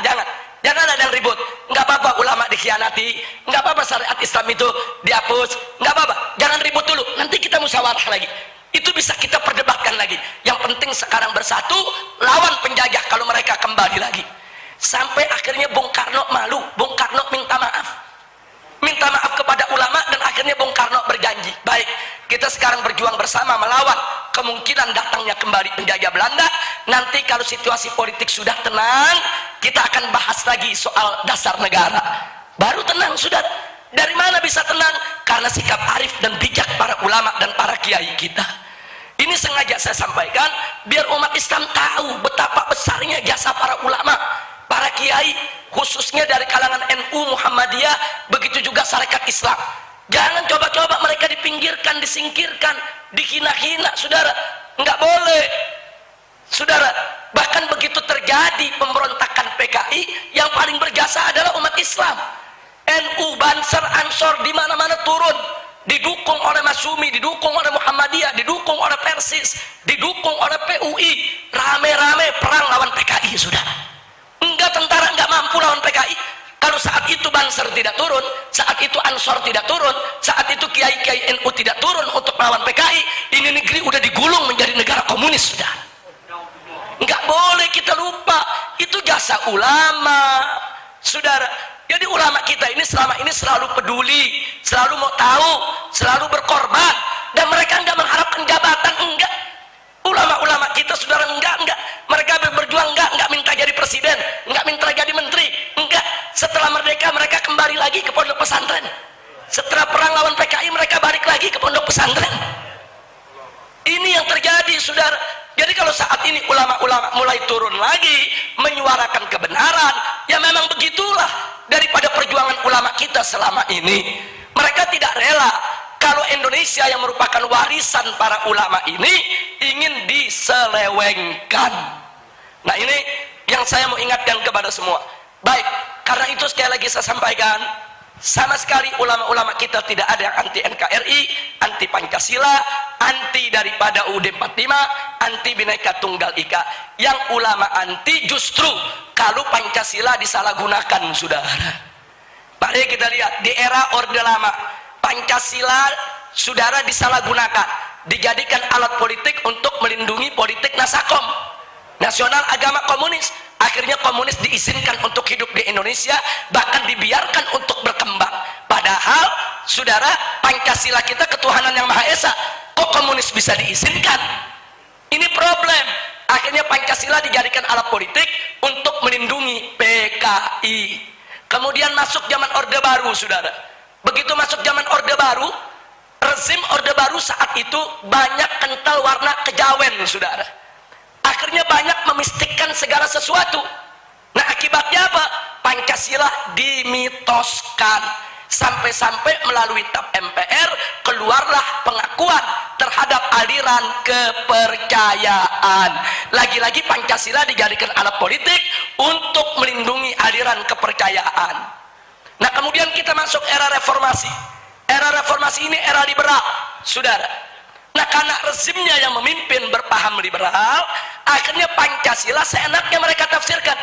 jangan ada yang ribut. Nggak apa-apa ulama dikhianati, nggak apa-apa syariat Islam itu dihapus, nggak apa-apa, jangan ribut dulu, nanti kita musyawarah lagi. Itu bisa kita perdebatkan lagi. Yang penting sekarang bersatu, lawan penjajah kalau mereka kembali lagi. Sampai akhirnya Bung Karno malu, Bung Karno minta maaf kepada ulama, dan akhirnya Bung Karno berjanji, baik, kita sekarang berjuang bersama melawan kemungkinan datangnya kembali penjajah Belanda. Nanti kalau situasi politik sudah tenang, kita akan bahas lagi soal dasar negara. Baru tenang, sudah. Dari mana bisa tenang? Karena sikap arif dan bijak para ulama dan para kiai kita. Ini sengaja saya sampaikan biar umat Islam tahu betapa besarnya jasa para ulama, para kiai, khususnya dari kalangan NU, Muhammadiyah, begitu juga Syarikat Islam. Jangan coba-coba mereka dipinggirkan, disingkirkan, dihina-hina, saudara. Nggak boleh, saudara. Bahkan begitu terjadi pemberontakan PKI, yang paling berjasa adalah umat Islam. NU, Banser, Ansor, di mana-mana turun, didukung oleh Masumi, didukung oleh Muhammadiyah, didukung oleh Persis, didukung oleh PUI, rame-rame perang lawan PKI, saudara. Enggak, tentara enggak mampu lawan PKI. Kalau saat itu Banser tidak turun, saat itu Ansor tidak turun, saat itu kiai-kiai NU tidak turun untuk melawan PKI, ini negeri udah digulung menjadi negara komunis, saudara. Enggak boleh kita lupa, itu jasa ulama, saudara. Jadi ulama kita ini selama ini selalu peduli, selalu mau tahu, selalu berkorban, dan mereka enggak mengharapkan jabatan, enggak. Ulama-ulama kita, saudara, enggak. Mereka berjuang enggak minta jadi presiden, enggak minta jadi menteri, enggak. Setelah merdeka mereka kembali lagi ke pondok pesantren. Setelah perang lawan PKI mereka balik lagi ke pondok pesantren. Ini yang terjadi, saudara. Jadi kalau saat ini ulama-ulama mulai turun lagi menyuarakan kebenaran, ya memang begitulah daripada perjuangan ulama kita selama ini. Mereka tidak rela kalau Indonesia yang merupakan warisan para ulama ini ingin diselewengkan. Nah, ini yang saya mau ingatkan kepada semua. Baik, karena itu sekali lagi saya sampaikan, sama sekali ulama-ulama kita tidak ada yang anti NKRI, anti Pancasila, anti daripada UUD 45, anti Bhinneka Tunggal Ika. Yang ulama anti justru kalau Pancasila disalahgunakan, saudara. Mari kita lihat di era Orde Lama, Pancasila, saudara, disalahgunakan, dijadikan alat politik untuk melindungi politik Nasakom, nasional agama komunis. Akhirnya komunis diizinkan untuk hidup di Indonesia, bahkan dibiarkan untuk berkembang. Padahal, saudara, Pancasila kita ketuhanan yang Maha Esa, kok komunis bisa diizinkan? Ini problem. Akhirnya Pancasila dijadikan alat politik untuk melindungi PKI. Kemudian masuk zaman Orde Baru, saudara. Begitu masuk zaman Orde Baru, rezim Orde Baru saat itu banyak kental warna kejawen, saudara. Akhirnya banyak memistikkan segala sesuatu. Nah, akibatnya apa? Pancasila dimitoskan. Sampai-sampai melalui TAP MPR keluarlah pengakuan terhadap aliran kepercayaan. Lagi-lagi Pancasila dijadikan alat politik untuk melindungi aliran kepercayaan. Nah, kemudian kita masuk era reformasi. Era reformasi ini era liberal, saudara. Nah, karena rezimnya yang memimpin berpaham liberal, akhirnya Pancasila seenaknya mereka tafsirkan.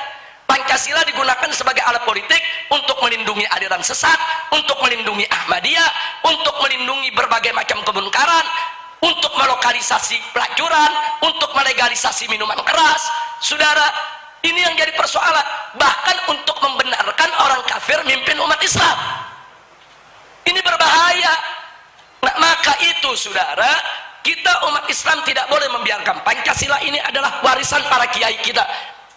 Pancasila digunakan sebagai alat politik untuk melindungi aliran sesat, untuk melindungi Ahmadiyah, untuk melindungi berbagai macam kemungkaran, untuk melokalisasi pelacuran, untuk melegalisasi minuman keras. Saudara, ini yang jadi persoalan. Bahkan untuk membenarkan orang kafir mimpin umat Islam. Ini berbahaya. Nah, maka itu, saudara, kita umat Islam tidak boleh membiarkan. Pancasila ini adalah warisan para kiai kita.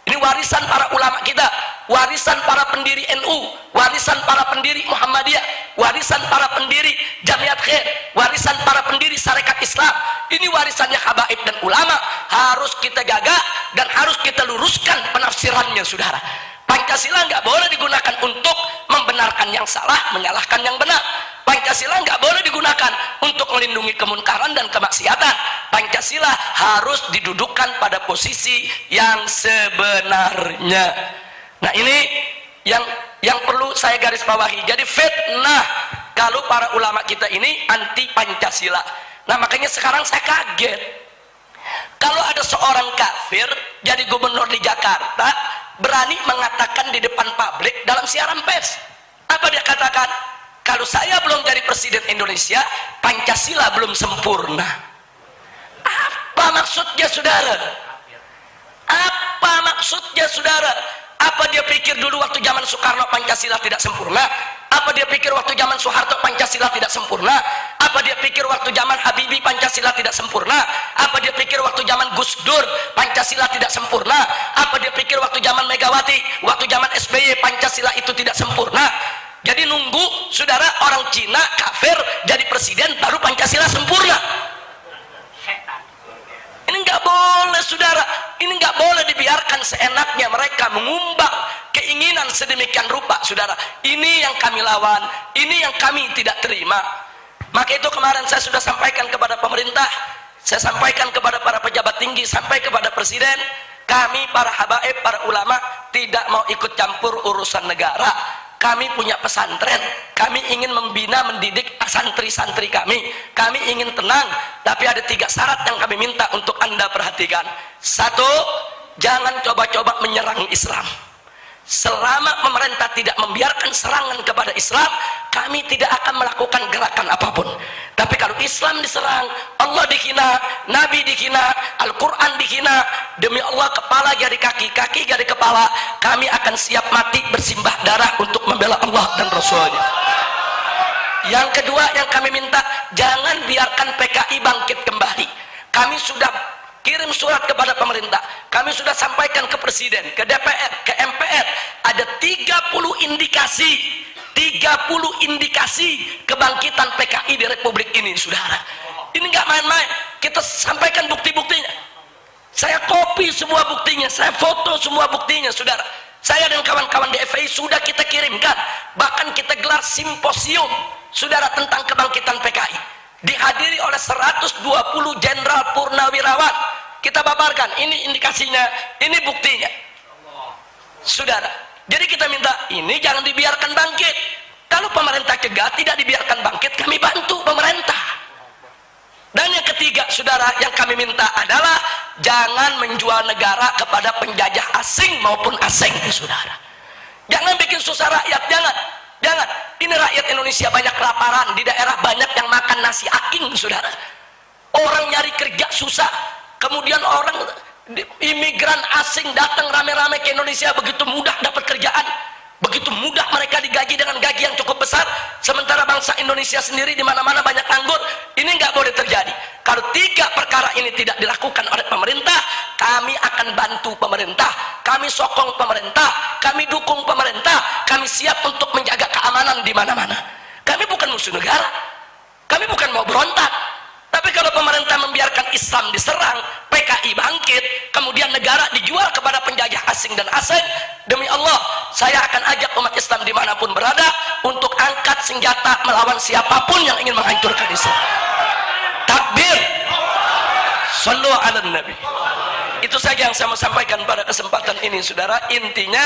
Ini warisan para ulama kita, warisan para pendiri NU, warisan para pendiri Muhammadiyah, warisan para pendiri Jamiat Khair, warisan para pendiri Sarekat Islam. Ini warisannya habaib dan ulama, harus kita jaga dan harus kita luruskan penafsirannya, saudara. Pancasila nggak boleh digunakan untuk membenarkan yang salah, menyalahkan yang benar. Pancasila nggak boleh digunakan untuk melindungi kemunkaran dan kemaksiatan. Pancasila harus didudukkan pada posisi yang sebenarnya. Nah, ini yang perlu saya garis bawahi. Jadi fitnah kalau para ulama kita ini anti Pancasila. Nah, makanya sekarang saya kaget kalau ada seorang kafir jadi gubernur di Jakarta berani mengatakan di depan publik dalam siaran pers. Apa dia katakan? Kalau saya belum jadi presiden Indonesia, Pancasila belum sempurna. Apa maksudnya, saudara? Apa maksudnya, saudara? Apa dia pikir dulu waktu zaman Soekarno Pancasila tidak sempurna? Apa dia pikir waktu zaman Soeharto Pancasila tidak sempurna? Apa dia pikir waktu zaman Habibie Pancasila tidak sempurna? Apa dia pikir waktu zaman Gus Dur Pancasila tidak sempurna? Apa dia pikir waktu zaman Megawati, waktu zaman SBY Pancasila itu tidak sempurna? Jadi nunggu, saudara, orang Cina kafir jadi presiden baru Pancasila sempurna. Ini nggak boleh, saudara. Ini nggak boleh dibiarkan seenaknya mereka mengumbar keinginan sedemikian rupa, saudara. Ini yang kami lawan, ini yang kami tidak terima. Maka itu kemarin saya sudah sampaikan kepada pemerintah, saya sampaikan kepada para pejabat tinggi, sampai kepada presiden. Kami para habaib, para ulama tidak mau ikut campur urusan negara. Kami punya pesantren, kami ingin membina, mendidik santri-santri kami. Kami ingin tenang, tapi ada 3 syarat yang kami minta untuk Anda perhatikan. 1, jangan coba-coba menyerang Islam. Selama pemerintah tidak membiarkan serangan kepada Islam, kami tidak akan melakukan gerakan apapun. Tapi kalau Islam diserang, Allah dihina, Nabi dihina, Al-Quran dihina, demi Allah kepala jadi kaki, kaki jadi kepala, kami akan siap mati bersimbah darah untuk membela Allah dan Rasulnya. Yang kedua yang kami minta, jangan biarkan PKI bangkit kembali. Kami sudah kirim surat kepada pemerintah, kami sudah sampaikan ke presiden, ke DPR, ke MPR, ada 30 indikasi 30 indikasi kebangkitan PKI di Republik ini, saudara. Ini nggak main-main. Kita sampaikan bukti-buktinya. Saya copy semua buktinya, saya foto semua buktinya, saudara. Saya dan kawan-kawan di FPI sudah kita kirimkan. Bahkan kita gelar simposium, saudara, tentang kebangkitan PKI. Dihadiri oleh 120 jenderal purnawirawan. Kita paparkan, ini indikasinya, ini buktinya, saudara. Jadi kita minta, ini jangan dibiarkan bangkit. Kalau pemerintah cegah, tidak dibiarkan bangkit, kami bantu pemerintah. Dan yang ketiga, saudara, yang kami minta adalah jangan menjual negara kepada penjajah asing maupun asing, saudara. Jangan bikin susah rakyat, jangan. Ini rakyat Indonesia banyak kelaparan, di daerah banyak yang makan nasi aking, saudara. Orang nyari kerja susah, kemudian orang imigran asing datang rame-rame ke Indonesia, begitu mudah dapat kerjaan, begitu mudah mereka digaji dengan gaji yang cukup besar, sementara bangsa Indonesia sendiri di mana-mana banyak anggur. Ini nggak boleh terjadi. Kalau 3 perkara ini tidak dilakukan oleh pemerintah, kami akan bantu pemerintah, kami sokong pemerintah, kami dukung pemerintah, kami siap untuk menjaga keamanan di mana-mana. Kami bukan musuh negara, kami bukan mau berontak. Tapi kalau pemerintah membiarkan Islam diserang, PKI bangkit, kemudian negara dijual kepada penjajah asing dan asing, demi Allah, saya akan ajak umat Islam dimanapun berada untuk angkat senjata melawan siapapun yang ingin menghancurkan Islam. Takbir, sallu ala nabi. Itu saja yang saya mau sampaikan pada kesempatan ini, saudara. Intinya,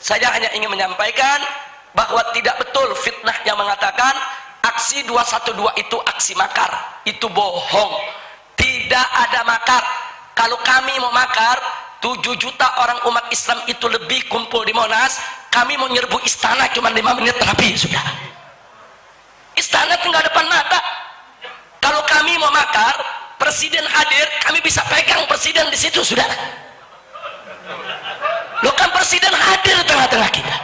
saya hanya ingin menyampaikan bahwa tidak betul fitnah yang mengatakan aksi 212 itu aksi makar. Itu bohong. Tidak ada makar. Kalau kami mau makar, 7 juta orang umat Islam itu lebih kumpul di Monas, kami mau nyerbu istana cuma 5 menit rapi, sudah. Istana tinggal depan mata. Kalau kami mau makar, presiden hadir, kami bisa pegang presiden di situ, sudah. Loh, kan presiden hadir di tengah-tengah kita.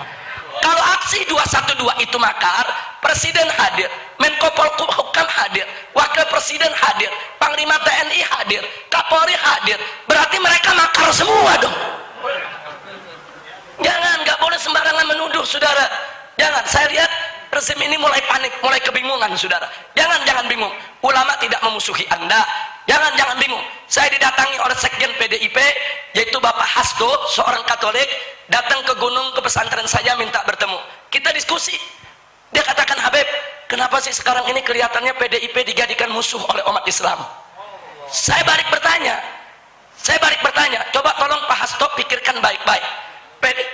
Kalau aksi 212 itu makar, presiden hadir, Menko Polhukam hadir, wakil presiden hadir, Panglima TNI hadir, Kapolri hadir, berarti mereka makar semua dong. Jangan, nggak boleh sembarangan menuduh, saudara. Jangan. Saya lihat rezim ini mulai panik, mulai kebingungan, saudara. Jangan bingung. Ulama tidak memusuhi Anda. Jangan bingung. Saya didatangi oleh Sekjen PDIP, yaitu Bapak Hasto, seorang Katolik, datang ke gunung, ke pesantren saya, minta bertemu. Kita diskusi. Dia katakan, Habib, kenapa sih sekarang ini kelihatannya PDIP dijadikan musuh oleh umat Islam? Saya balik bertanya, coba tolong Pak Hasto pikirkan baik-baik.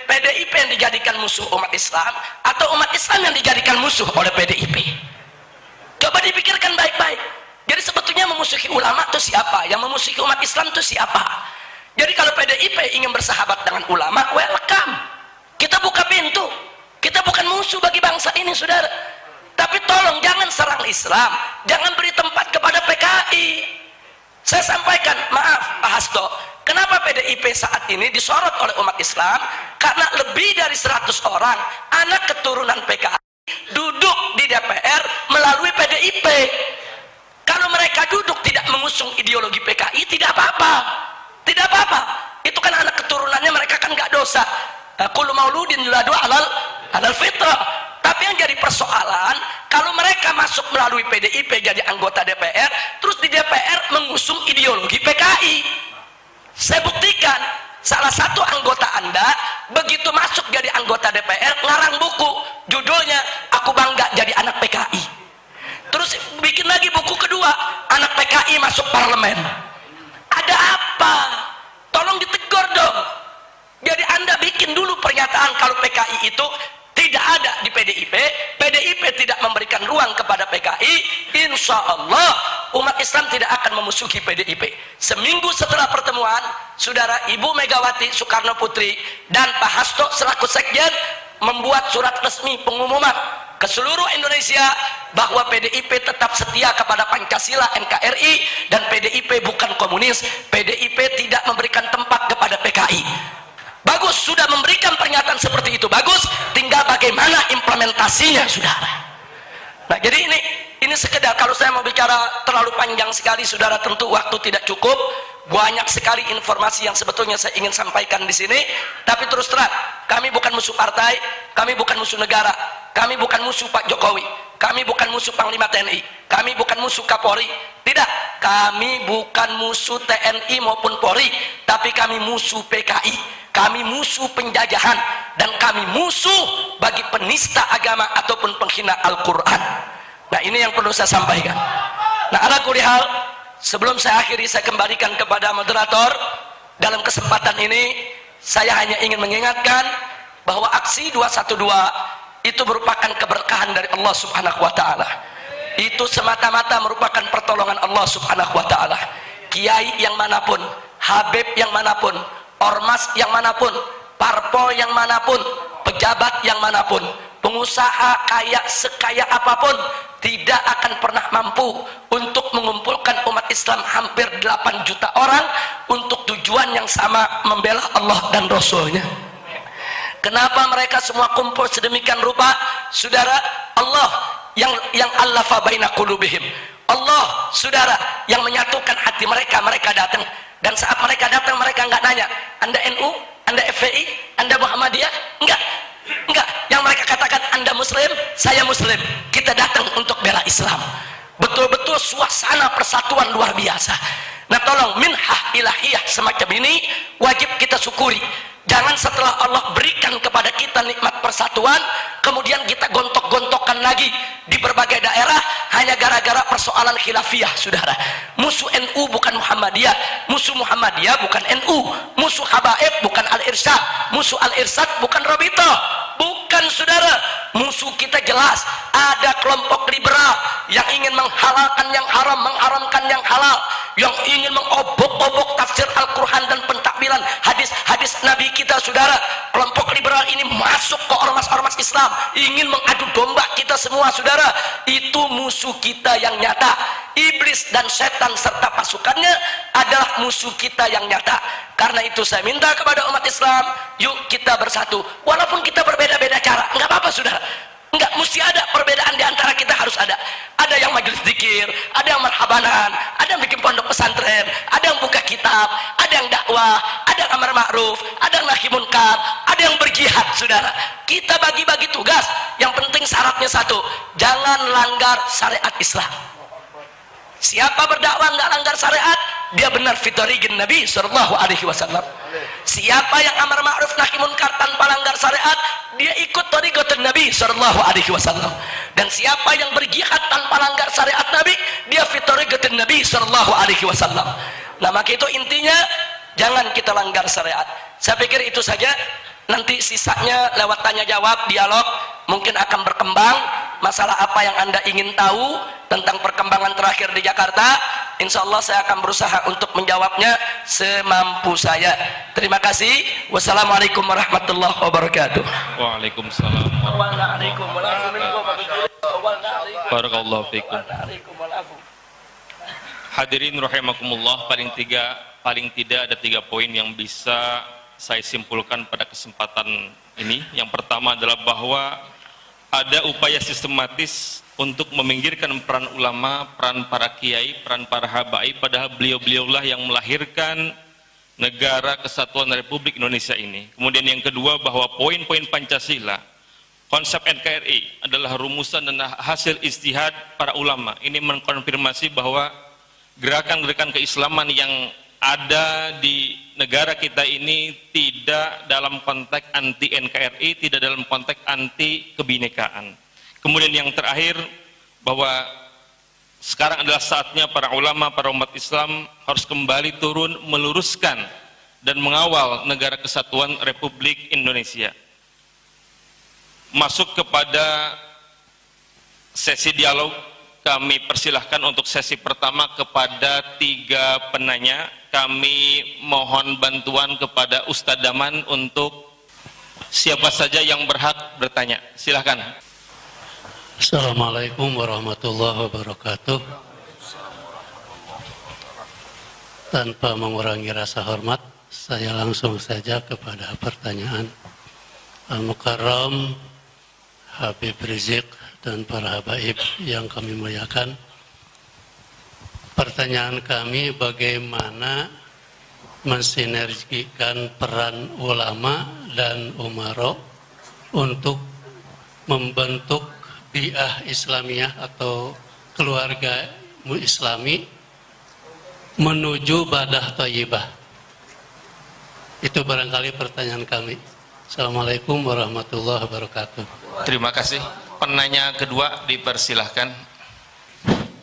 PDIP yang dijadikan musuh umat Islam atau umat Islam yang dijadikan musuh oleh PDIP? Coba dipikirkan baik-baik. Jadi sebetulnya memusuhi ulama itu siapa? Yang memusuhi umat Islam itu siapa? Jadi kalau PDIP ingin bersahabat dengan ulama, welcome. Kita buka pintu. Kita bukan musuh bagi bangsa ini, saudara. Tapi tolong jangan serang Islam, jangan beri tempat kepada PKI. Saya sampaikan, maaf Pak Hasto, kenapa PDIP saat ini disorot oleh umat Islam? Karena lebih dari 100 orang anak keturunan PKI duduk di DPR melalui PDIP. Kalau mereka duduk tidak mengusung ideologi PKI, tidak apa-apa. Tidak apa-apa. Itu kan anak keturunannya, mereka kan nggak dosa. Kullu mauludin yuladu alal fitrah. Tapi yang jadi persoalan, kalau mereka masuk melalui PDIP jadi anggota DPR, terus di DPR mengusung ideologi PKI. Saya buktikan, salah satu anggota Anda begitu masuk jadi anggota DPR ngarang buku, judulnya Aku Bangga Jadi Anak PKI. Terus bikin lagi buku kedua, Anak PKI Masuk Parlemen. Ada apa? Tolong ditegur dong. Jadi Anda bikin dulu pernyataan kalau PKI itu tidak ada di PDIP, PDIP tidak memberikan ruang kepada PKI, insya Allah umat Islam tidak akan memusuhi PDIP. Seminggu setelah pertemuan, saudara, Ibu Megawati Soekarno Putri dan Pak Hasto selaku Sekjen membuat surat resmi pengumuman ke seluruh Indonesia bahwa PDIP tetap setia kepada Pancasila NKRI dan PDIP bukan komunis. PDIP tidak memberikan tempat kepada PKI. Bagus, sudah memberikan pernyataan seperti itu, bagus, tinggal bagaimana implementasinya, saudara. Nah, jadi ini sekedar, kalau saya mau bicara terlalu panjang sekali, saudara, tentu waktu tidak cukup. Banyak sekali informasi yang sebetulnya saya ingin sampaikan di sini, tapi terus terang, kami bukan musuh partai, kami bukan musuh negara, kami bukan musuh Pak Jokowi, kami bukan musuh Panglima TNI, kami bukan musuh Kapolri. Tidak, kami bukan musuh TNI maupun Polri, tapi kami musuh PKI, kami musuh penjajahan, dan kami musuh bagi penista agama ataupun penghina Al-Quran. Nah, ini yang perlu saya sampaikan. Nah, ala kulli hal, sebelum saya akhiri, saya kembalikan kepada moderator. Dalam kesempatan ini saya hanya ingin mengingatkan bahwa aksi 212 itu merupakan keberkahan dari Allah Subhanahu wa taala. Itu semata-mata merupakan pertolongan Allah Subhanahu wa taala. Kiai yang manapun, habib yang manapun, ormas yang manapun, parpol yang manapun, pejabat yang manapun, pengusaha kaya sekaya apapun tidak akan pernah mampu untuk mengumpulkan umat Islam hampir 8 juta orang untuk tujuan yang sama, membela Allah dan Rasulnya. Kenapa mereka semua kumpul sedemikian rupa? Saudara, Allah yang allafa baina qulubihim. Allah, saudara, yang menyatukan hati mereka. Mereka datang, dan saat mereka datang mereka enggak nanya, Anda NU, Anda FPI, Anda Muhammadiyah? Enggak. Yang mereka katakan, Anda Muslim, saya Muslim. Kita datang untuk bela Islam. Betul-betul suasana persatuan luar biasa. Nah, tolong, minhah ilahiyah semacam ini wajib kita syukuri. Jangan setelah Allah berikan kepada kita nikmat persatuan, kemudian kita gontok-gontokan lagi di berbagai daerah hanya gara-gara persoalan khilafiyah, saudara. Musuh NU bukan Muhammadiyah, musuh Muhammadiyah bukan NU, musuh Habaib bukan Al-Irsyad, musuh Al-Irsyad bukan Rabithah. Bukan, saudara. Musuh kita jelas, ada kelompok liberal yang ingin menghalalkan yang haram, mengharamkan yang halal, yang ingin mengobok-obok tafsir Al-Quran dan pentakbiran hadis-hadis Nabi kita, saudara. Kelompok liberal ini masuk ke ormas-ormas Islam, ingin mengadu domba kita semua, saudara. Itu musuh kita yang nyata. Iblis dan setan serta pasukannya adalah musuh kita yang nyata. Karena itu saya minta kepada umat Islam, yuk kita bersatu. Walaupun kita berbeda-beda cara, enggak apa-apa, saudara. Enggak mesti ada perbedaan di antara kita, harus ada. Ada yang majelis zikir, ada yang marhabanan, ada yang bikin pondok pesantren, ada yang buka kitab, ada yang dakwah, ada yang amar ma'ruf, ada yang nahi munkar, ada yang berjihad, saudara. Kita bagi-bagi tugas. Yang penting syaratnya satu, jangan langgar syariat Islam. Siapa berdakwah nggak langgar syariat, dia benar fitrigin Nabi Sallallahu Alaihi Wasallam. Siapa yang amar ma'ruf nahi munkar tanpa langgar syariat, dia ikut thariqatun Nabi Sallallahu Alaihi Wasallam. Dan siapa yang berjihad tanpa langgar syariat Nabi, dia fitrigatun Nabi Sallallahu Alaihi Wasallam. Nah, maka itu intinya, jangan kita langgar syariat. Saya pikir itu saja. Nanti sisanya lewat tanya jawab, dialog, mungkin akan berkembang masalah apa yang Anda ingin tahu tentang perkembangan terakhir di Jakarta. Insya Allah saya akan berusaha untuk menjawabnya semampu saya. Terima kasih. Wassalamualaikum warahmatullahi wabarakatuh. Waalaikumsalam. Barakallahu fikum. Hadirin rahimakumullah, paling tidak ada 3 poin yang bisa saya simpulkan pada kesempatan ini. Yang pertama adalah bahwa ada upaya sistematis untuk meminggirkan peran ulama, peran para kiai, peran para habaib, padahal beliau-beliaulah yang melahirkan negara kesatuan Republik Indonesia ini. Kemudian yang kedua, bahwa poin-poin Pancasila, konsep NKRI adalah rumusan dan hasil ijtihad para ulama. Ini mengkonfirmasi bahwa gerakan-gerakan keislaman yang ada di negara kita ini tidak dalam konteks anti NKRI, tidak dalam konteks anti kebinekaan. Kemudian yang terakhir, bahwa sekarang adalah saatnya para ulama, para umat Islam harus kembali turun meluruskan dan mengawal negara kesatuan Republik Indonesia. Masuk kepada sesi dialog, kami persilahkan untuk sesi pertama kepada 3 penanya. Kami mohon bantuan kepada Ustadz Daman untuk siapa saja yang berhak bertanya. Silahkan. Assalamualaikum warahmatullahi wabarakatuh. Tanpa mengurangi rasa hormat, saya langsung saja kepada pertanyaan. Al-Mukarram, Habib Rizik, dan para habaib yang kami muliakan. Pertanyaan kami, bagaimana mensinergikan peran ulama dan umaro untuk membentuk bi'ah Islamiyah atau keluarga Islami menuju badah thayyibah? Itu barangkali pertanyaan kami. Assalamualaikum warahmatullahi wabarakatuh. Terima kasih. Penanya kedua dipersilahkan.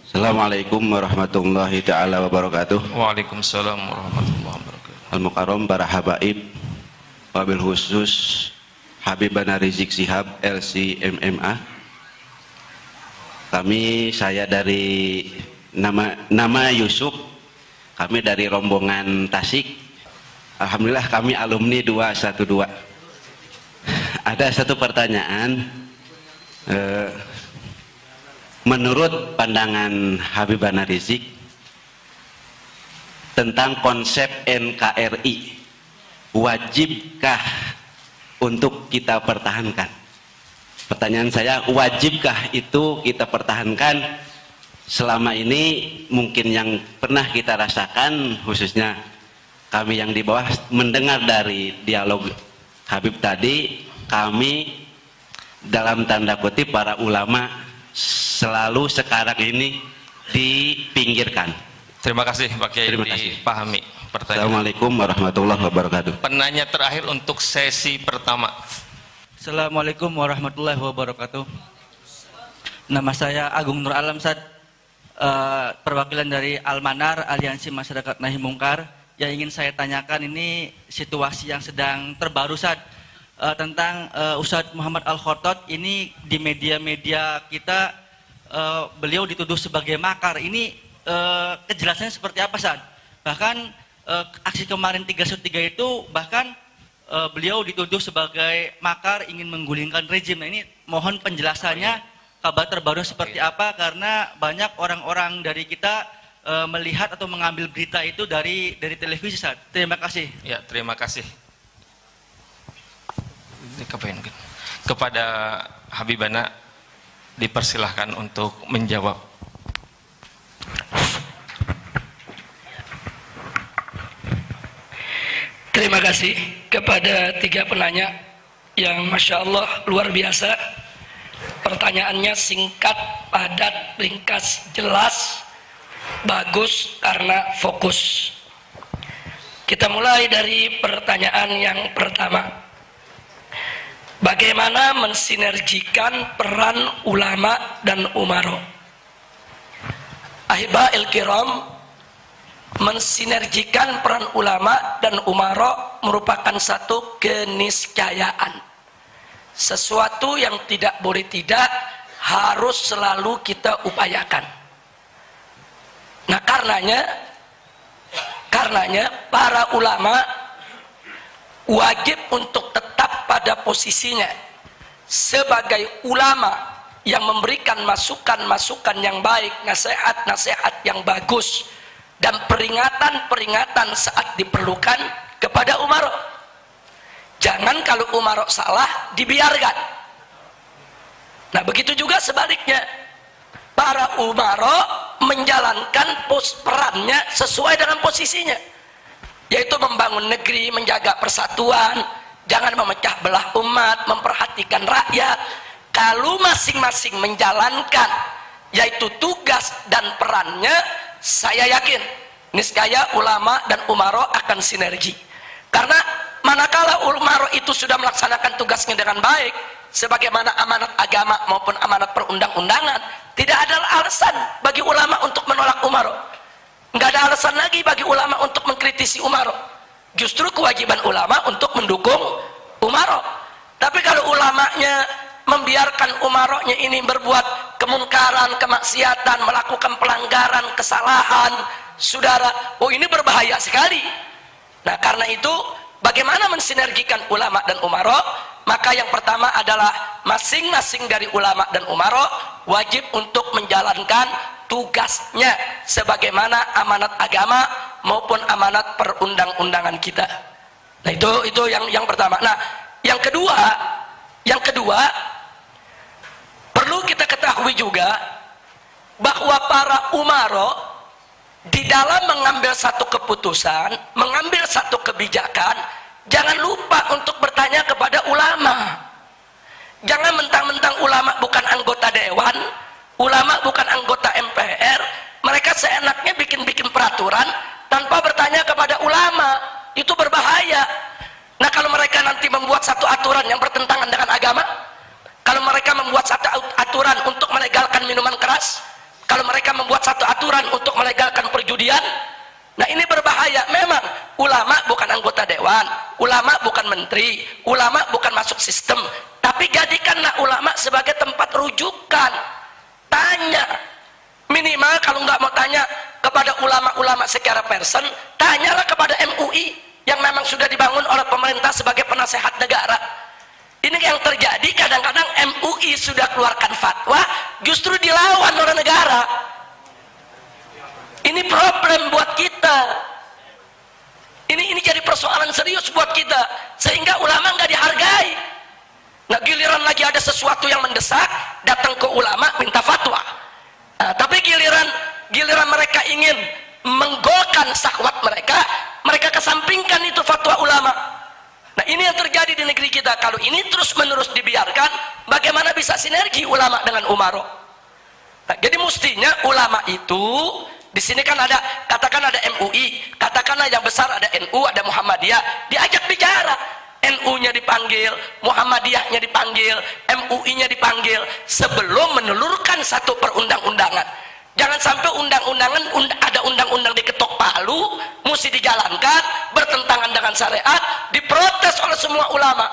Assalamualaikum warahmatullahi ta'ala wabarakatuh. Waalaikumsalam warahmatullahi wabarakatuh. Al-Mukarram para habaib, wabil khusus Habibana Rizik Syihab LC MMA. Saya dari nama Yusuf. Kami dari rombongan Tasik. Alhamdulillah kami alumni 212. Ada satu pertanyaan. Menurut pandangan Habibana Rizik tentang konsep NKRI, wajibkah untuk kita pertahankan? Pertanyaan saya, wajibkah itu kita pertahankan? Selama ini mungkin yang pernah kita rasakan, khususnya kami yang di bawah, mendengar dari dialog Habib tadi, kami dalam tanda kutip para ulama selalu sekarang ini dipinggirkan. Terima kasih Pak Kiai, dipahami pertanyaan. Assalamualaikum warahmatullahi wabarakatuh. Penanya terakhir untuk sesi pertama. Assalamualaikum warahmatullahi wabarakatuh. Nama saya Agung Nur Alam, Sad, perwakilan dari Almanar, Aliansi Masyarakat Nahi Mungkar. Yang ingin saya tanyakan ini situasi yang sedang terbaru, Sad, tentang Ustadz Muhammad Al-Khotot. Ini di media-media kita beliau dituduh sebagai makar. Ini kejelasannya seperti apa, Sad? Bahkan aksi kemarin 313 itu bahkan beliau dituduh sebagai makar, ingin menggulingkan rezim. Nah, ini mohon penjelasannya, kabar terbaru seperti apa, karena banyak orang-orang dari kita melihat atau mengambil berita itu dari televisi, Sad. Terima kasih. Ya, terima kasih. Kepada Habibana dipersilahkan untuk menjawab. Terima kasih kepada tiga penanya yang Masya Allah luar biasa. Pertanyaannya singkat, padat, ringkas, jelas, bagus karena fokus. Kita mulai dari pertanyaan yang pertama. Bagaimana mensinergikan peran ulama dan umaro? Ahibah il-kiram, mensinergikan peran ulama dan umaro merupakan satu keniscayaan. Sesuatu yang tidak boleh tidak, harus selalu kita upayakan. Nah, karenanya para ulama wajib untuk tetap pada posisinya sebagai ulama yang memberikan masukan-masukan yang baik, nasihat-nasihat yang bagus, dan peringatan-peringatan saat diperlukan kepada umaro. Jangan kalau umaro salah dibiarkan. Nah, begitu juga sebaliknya, para umaro menjalankan perannya sesuai dengan posisinya, yaitu membangun negeri, menjaga persatuan, jangan memecah belah umat, memperhatikan rakyat. Kalau masing-masing menjalankan yaitu tugas dan perannya, saya yakin niscaya ulama dan umaro akan sinergi. Karena manakala umaro itu sudah melaksanakan tugasnya dengan baik, sebagaimana amanat agama maupun amanat perundang-undangan, tidak ada alasan bagi ulama untuk menolak umaro. Nggak ada alasan lagi bagi ulama untuk mengkritisi umaro. Justru kewajiban ulama untuk mendukung umaro. Tapi kalau ulamanya membiarkan umaronya ini berbuat kemungkaran, kemaksiatan, melakukan pelanggaran, kesalahan, saudara, oh ini berbahaya sekali. Nah, karena itu bagaimana mensinergikan ulama dan umaro? Maka yang pertama adalah masing-masing dari ulama dan umaro wajib untuk menjalankan tugasnya sebagaimana amanat agama maupun amanat perundang-undangan kita. Nah, itu yang pertama. Nah, yang kedua perlu kita ketahui juga bahwa para umaro di dalam mengambil satu keputusan, mengambil satu kebijakan, jangan lupa untuk bertanya kepada ulama. Jangan mentang-mentang dewan, ulama bukan anggota MPR, mereka seenaknya bikin-bikin peraturan tanpa bertanya kepada ulama. Itu berbahaya. Nah, kalau mereka nanti membuat satu aturan yang bertentangan dengan agama, kalau mereka membuat satu aturan untuk melegalkan minuman keras, kalau mereka membuat satu aturan untuk melegalkan perjudian, nah ini berbahaya. Memang ulama bukan anggota dewan, ulama bukan menteri, ulama bukan masuk sistem, tapi jadikanlah ulama sebagai tempat rujukan. Tanya, minimal kalau nggak mau tanya kepada ulama-ulama secara person, tanyalah kepada MUI yang memang sudah dibangun oleh pemerintah sebagai penasehat negara. Ini yang terjadi, kadang-kadang MUI sudah keluarkan fatwa justru dilawan oleh negara. Ini problem buat kita. Ini jadi persoalan serius buat kita, sehingga ulama nggak dihargai. Nah, giliran lagi ada sesuatu yang mendesak, datang ke ulama minta fatwa. Nah, tapi giliran mereka ingin menggolkan syahwat mereka, mereka kesampingkan itu fatwa ulama. Nah, ini yang terjadi di negeri kita. Kalau ini terus-menerus dibiarkan, bagaimana bisa sinergi ulama dengan umaro? Nah, jadi mestinya ulama itu, di sini kan ada, katakan ada MUI, katakanlah yang besar ada NU, ada Muhammadiyah, diajak bicara. NU-nya dipanggil, Muhammadiyahnya dipanggil, MUI-nya dipanggil, sebelum menelurkan satu perundang-undangan. Jangan sampai ada undang-undang diketok palu, mesti dijalankan, bertentangan dengan syariat, diprotes oleh semua ulama.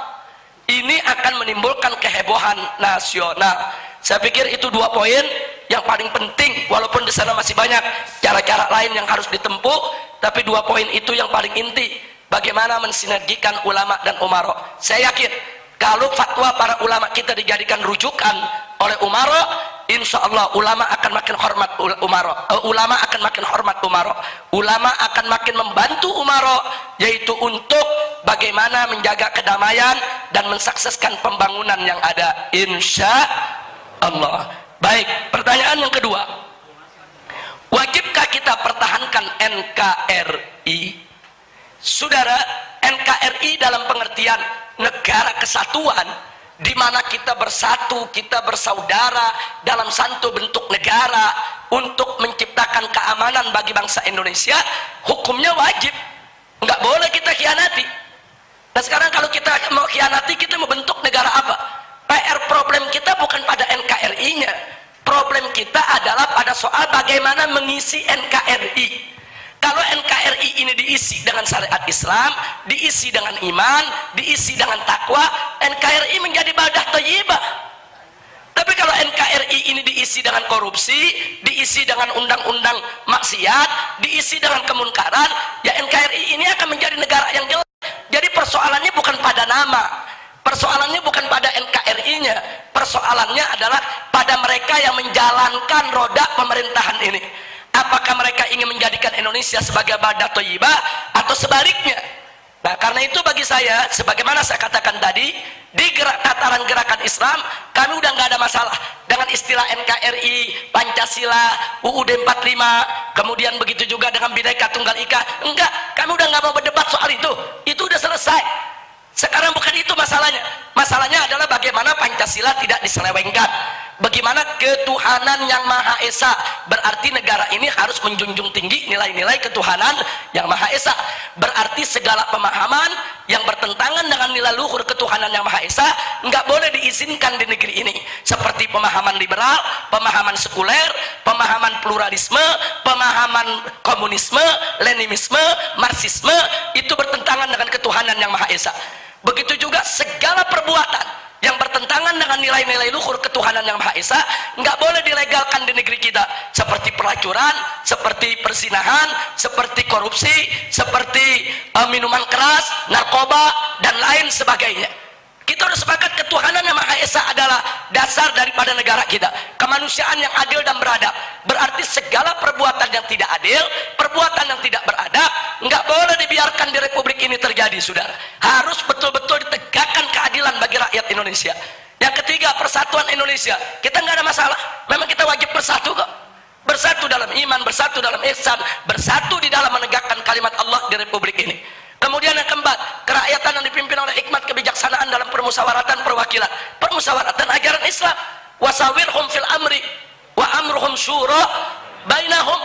Ini akan menimbulkan kehebohan nasional. Saya pikir itu 2 poin yang paling penting, walaupun di sana masih banyak cara-cara lain yang harus ditempuh, tapi 2 poin itu yang paling inti. Bagaimana mensinergikan ulama dan umaro. Saya yakin kalau fatwa para ulama kita dijadikan rujukan oleh umaro, insya Allah ulama akan makin hormat umaro. Ulama akan makin hormat umaro. Ulama akan makin membantu umaro, yaitu untuk bagaimana menjaga kedamaian dan mensukseskan pembangunan yang ada, insya Allah. Baik, pertanyaan yang kedua, wajibkah kita pertahankan NKRI? Saudara, NKRI dalam pengertian negara kesatuan, di mana kita bersatu, kita bersaudara dalam satu bentuk negara untuk menciptakan keamanan bagi bangsa Indonesia, hukumnya wajib, nggak boleh kita khianati. Nah, sekarang kalau kita mau khianati, kita mau bentuk negara apa? PR problem kita bukan pada NKRI-nya, problem kita adalah pada soal bagaimana mengisi NKRI. Kalau NKRI ini diisi dengan syariat Islam, diisi dengan iman, diisi dengan takwa, NKRI menjadi baldah thayyibah. Tapi kalau NKRI ini diisi dengan korupsi, diisi dengan undang-undang maksiat, diisi dengan kemunkaran, ya NKRI ini akan menjadi negara yang jelek. Jadi persoalannya bukan pada nama, persoalannya bukan pada NKRI-nya, persoalannya adalah pada mereka yang menjalankan roda pemerintahan ini. Apakah mereka ingin menjadikan Indonesia sebagai baldah thayyibah atau sebaliknya? Nah, karena itu bagi saya, sebagaimana saya katakan tadi, di tataran gerakan Islam, kami udah nggak ada masalah dengan istilah NKRI, Pancasila, UUD 45, kemudian begitu juga dengan Bhinneka Tunggal Ika. Enggak, kami udah nggak mau berdebat soal itu. Itu udah selesai. Sekarang bukan itu masalahnya. Masalahnya adalah bagaimana Pancasila tidak diselewengkan. Bagaimana ketuhanan yang Maha Esa. Berarti negara ini harus menjunjung tinggi nilai-nilai ketuhanan yang Maha Esa. Berarti segala pemahaman yang bertentangan dengan nilai luhur ketuhanan yang Maha Esa nggak boleh diizinkan di negeri ini. Seperti pemahaman liberal, pemahaman sekuler, pemahaman pluralisme, pemahaman komunisme, leninisme, marxisme, itu bertentangan dengan ketuhanan yang Maha Esa. Begitu juga segala perbuatan yang bertentangan dengan nilai-nilai luhur ketuhanan yang Maha Esa nggak boleh dilegalkan di negeri kita, seperti pelacuran, seperti persinahan, seperti korupsi, seperti minuman keras, narkoba, dan lain sebagainya. Kita harus sepakat ketuhanan yang Maha Esa adalah dasar daripada negara kita, kemanusiaan yang adil dan beradab. Berarti segala perbuatan yang tidak adil, perbuatan yang tidak beradab, nggak boleh dibiarkan di Republik ini terjadi, saudara. Harus betul-betul ditegakkan keadilan bagi rakyat Indonesia. Yang ketiga, persatuan Indonesia. Kita nggak ada masalah, memang kita wajib bersatu kok. Bersatu dalam iman, bersatu dalam ihsan, bersatu di dalam menegakkan kalimat Allah di Republik ini. Kemudian yang keempat, kerakyatan yang dipimpin oleh hikmat kebijaksanaan dalam permusyawaratan perwakilan, permusyawaratan ajaran Islam. wasawirhum fil amri wa amruhum syura bainahum.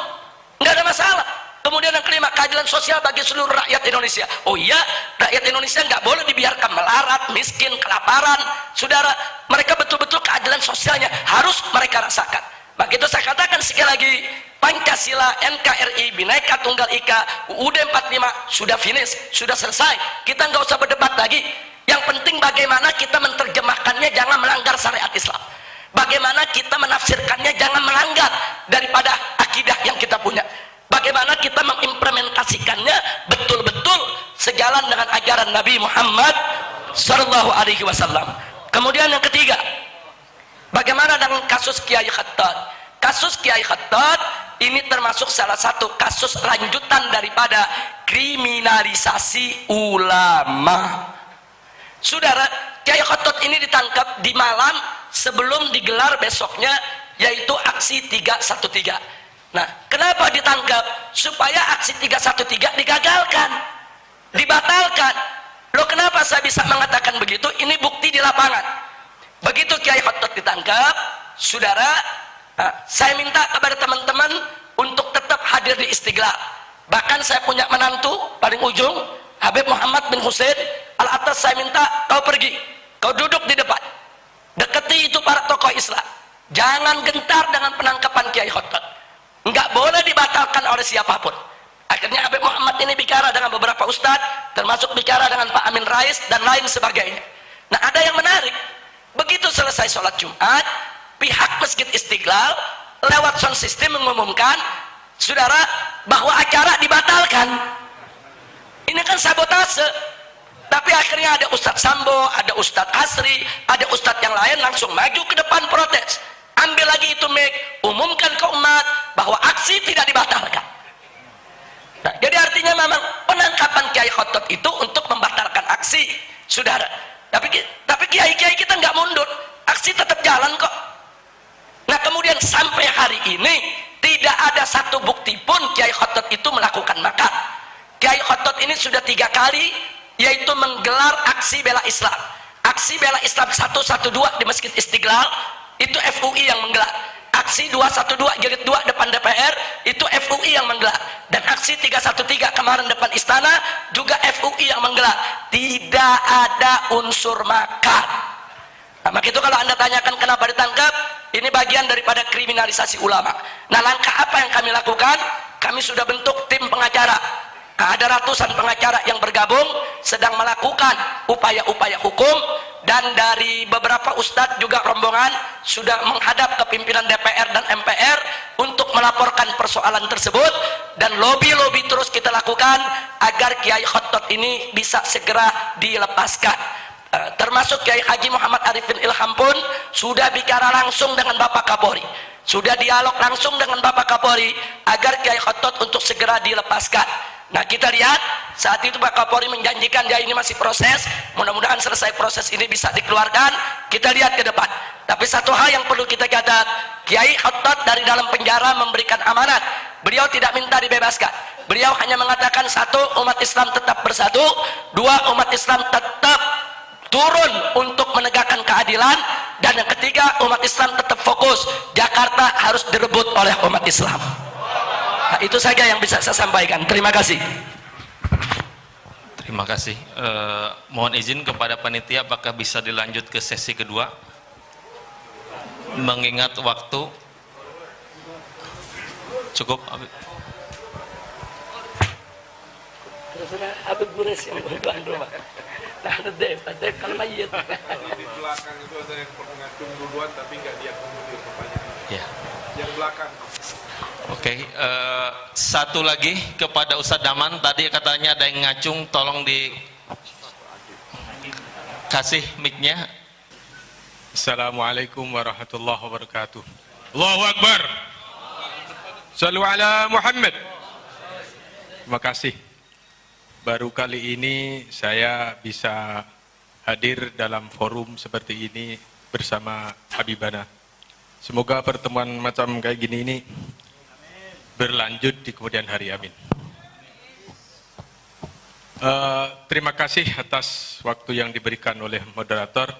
Nggak ada masalah. Kemudian yang kelima, keadilan sosial bagi seluruh rakyat Indonesia. Oh iya, rakyat Indonesia nggak boleh dibiarkan melarat, miskin, kelaparan. Saudara, mereka betul-betul keadilan sosialnya harus mereka rasakan. Maka itu saya katakan sekali lagi, Pancasila, NKRI, Bhinneka Tunggal Ika, UUD 45 sudah finish, sudah selesai. Kita nggak usah berdebat lagi. Yang penting bagaimana kita menerjemahkannya jangan melanggar syariat Islam. Bagaimana kita menafsirkannya jangan melanggar daripada akidah yang kita punya. Bagaimana kita mengimplementasikannya betul-betul sejalan dengan ajaran Nabi Muhammad sallallahu alaihi wasallam. Kemudian yang ketiga, bagaimana dengan kasus Kiai Khattab? Kasus Kiai Khattab ini termasuk salah satu kasus lanjutan daripada kriminalisasi ulama. Saudara, Kiai Khattab ini ditangkap di malam sebelum digelar besoknya, yaitu aksi 313. Nah, kenapa ditangkap? Supaya aksi 313 digagalkan, dibatalkan. Loh, kenapa saya bisa mengatakan begitu? Ini bukti di lapangan. Begitu Kiai Khattab ditangkap, saudara, saya minta kepada teman-teman untuk tetap hadir di Istiqlal. Bahkan saya punya menantu paling ujung, Habib Muhammad bin Hussein Al-Atas, saya minta kau pergi, kau duduk di depan, deketi itu para tokoh Islam, jangan gentar dengan penangkapan Kiai Khattab. Enggak boleh dibatalkan oleh siapapun. Akhirnya Habib Muhammad ini bicara dengan beberapa ustadz, termasuk bicara dengan Pak Amin Rais dan lain sebagainya. Nah, ada yang menarik, begitu selesai sholat Jumat, pihak Masjid Istiqlal lewat sound system mengumumkan, saudara, bahwa acara dibatalkan. Ini kan sabotase. Tapi akhirnya ada Ustadz Sambo, ada Ustadz Asri, ada Ustadz yang lain langsung maju ke depan protes. Ambil lagi itu mic, umumkan ke umat bahwa aksi tidak dibatalkan. Nah, jadi artinya memang penangkapan Kiai Khattab itu untuk membatalkan aksi, saudara. Tapi kiai-kiai kita nggak mundur, aksi tetap jalan kok. Nah, kemudian sampai hari ini tidak ada satu bukti pun Kiai Khattab itu melakukan makar. Kiai Khattab ini sudah 3 kali, yaitu menggelar aksi bela Islam. Aksi bela Islam 112 di Masjid Istiqlal, itu FUI yang menggelar. Aksi 212 jilid 2 depan DPR, itu FUI yang menggelar. Dan aksi 313 kemarin depan Istana, juga FUI yang menggelar. Tidak ada unsur makar. Nah, maka itu kalau Anda tanyakan kenapa ditangkap, ini bagian daripada kriminalisasi ulama. Nah, langkah apa yang kami lakukan? Kami sudah bentuk tim pengacara. Nah, ada ratusan pengacara yang bergabung sedang melakukan upaya-upaya hukum, dan dari beberapa ustadz juga rombongan sudah menghadap ke pimpinan DPR dan MPR untuk melaporkan persoalan tersebut, dan lobby-lobby terus kita lakukan agar Kiai Khattab ini bisa segera dilepaskan. Termasuk Kiai Haji Muhammad Arifin Ilham pun sudah bicara langsung dengan Bapak Kapolri, sudah dialog langsung dengan Bapak Kapolri agar Kiai Khattab untuk segera dilepaskan. Nah, kita lihat saat itu Pak Kapolri menjanjikan ya ini masih proses, mudah-mudahan selesai proses ini bisa dikeluarkan. Kita lihat ke depan. Tapi satu hal yang perlu kita catat, Kiai Khattab dari dalam penjara memberikan amanat. Beliau tidak minta dibebaskan. Beliau hanya mengatakan, 1, umat Islam tetap bersatu, 2, umat Islam tetap turun untuk menegakkan keadilan, dan yang ketiga, umat Islam tetap fokus, Jakarta harus direbut oleh umat Islam. Nah, itu saja yang bisa saya sampaikan. Terima kasih. Terima kasih. Mohon izin kepada panitia, apakah bisa dilanjut ke sesi kedua? Mengingat waktu. Cukup, Habib. Habib Gures yang berdoa rumah. Nah, ada kalau mayat. Di belakang itu ada yang pengacung duluan tapi nggak diakomodir pertanyaan. Ya. Yang belakang. Oke, satu lagi kepada Ustadz Daman, tadi katanya ada yang ngacung, tolong dikasih mic-nya. Assalamualaikum warahmatullahi wabarakatuh. Allahu Akbar. Sallu ala Muhammad. Terima kasih. Baru kali ini saya bisa hadir dalam forum seperti ini bersama Habibana. Semoga pertemuan macam kayak gini ini berlanjut di kemudian hari, amin. Terima kasih atas waktu yang diberikan oleh moderator.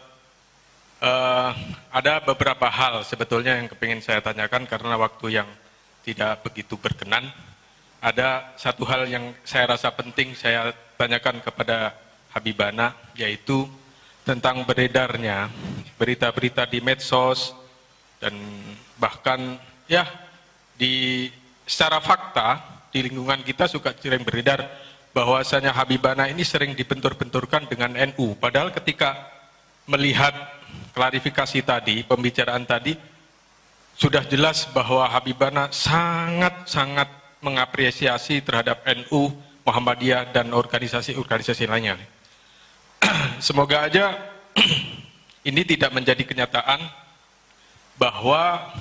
Ada beberapa hal sebetulnya yang kepingin saya tanyakan karena waktu yang tidak begitu berkenan. Ada satu hal yang saya rasa penting saya tanyakan kepada Habibana, yaitu tentang beredarnya berita-berita di medsos dan bahkan ya secara fakta di lingkungan kita suka sering beredar bahwasanya Habibana ini sering dibentur-benturkan dengan NU. Padahal ketika melihat klarifikasi tadi, pembicaraan tadi, sudah jelas bahwa Habibana sangat-sangat mengapresiasi terhadap NU, Muhammadiyah, dan organisasi-organisasi lainnya. Semoga aja ini tidak menjadi kenyataan bahwa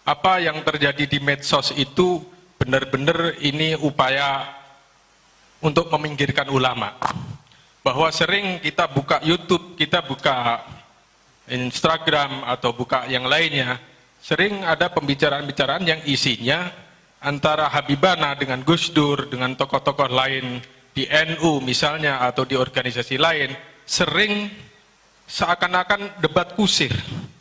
apa yang terjadi di medsos itu benar-benar ini upaya untuk meminggirkan ulama. Bahwa sering kita buka YouTube, kita buka Instagram atau buka yang lainnya, sering ada pembicaraan-pembicaraan yang isinya antara Habibana dengan Gus Dur, dengan tokoh-tokoh lain di NU misalnya atau di organisasi lain, sering seakan-akan debat kusir.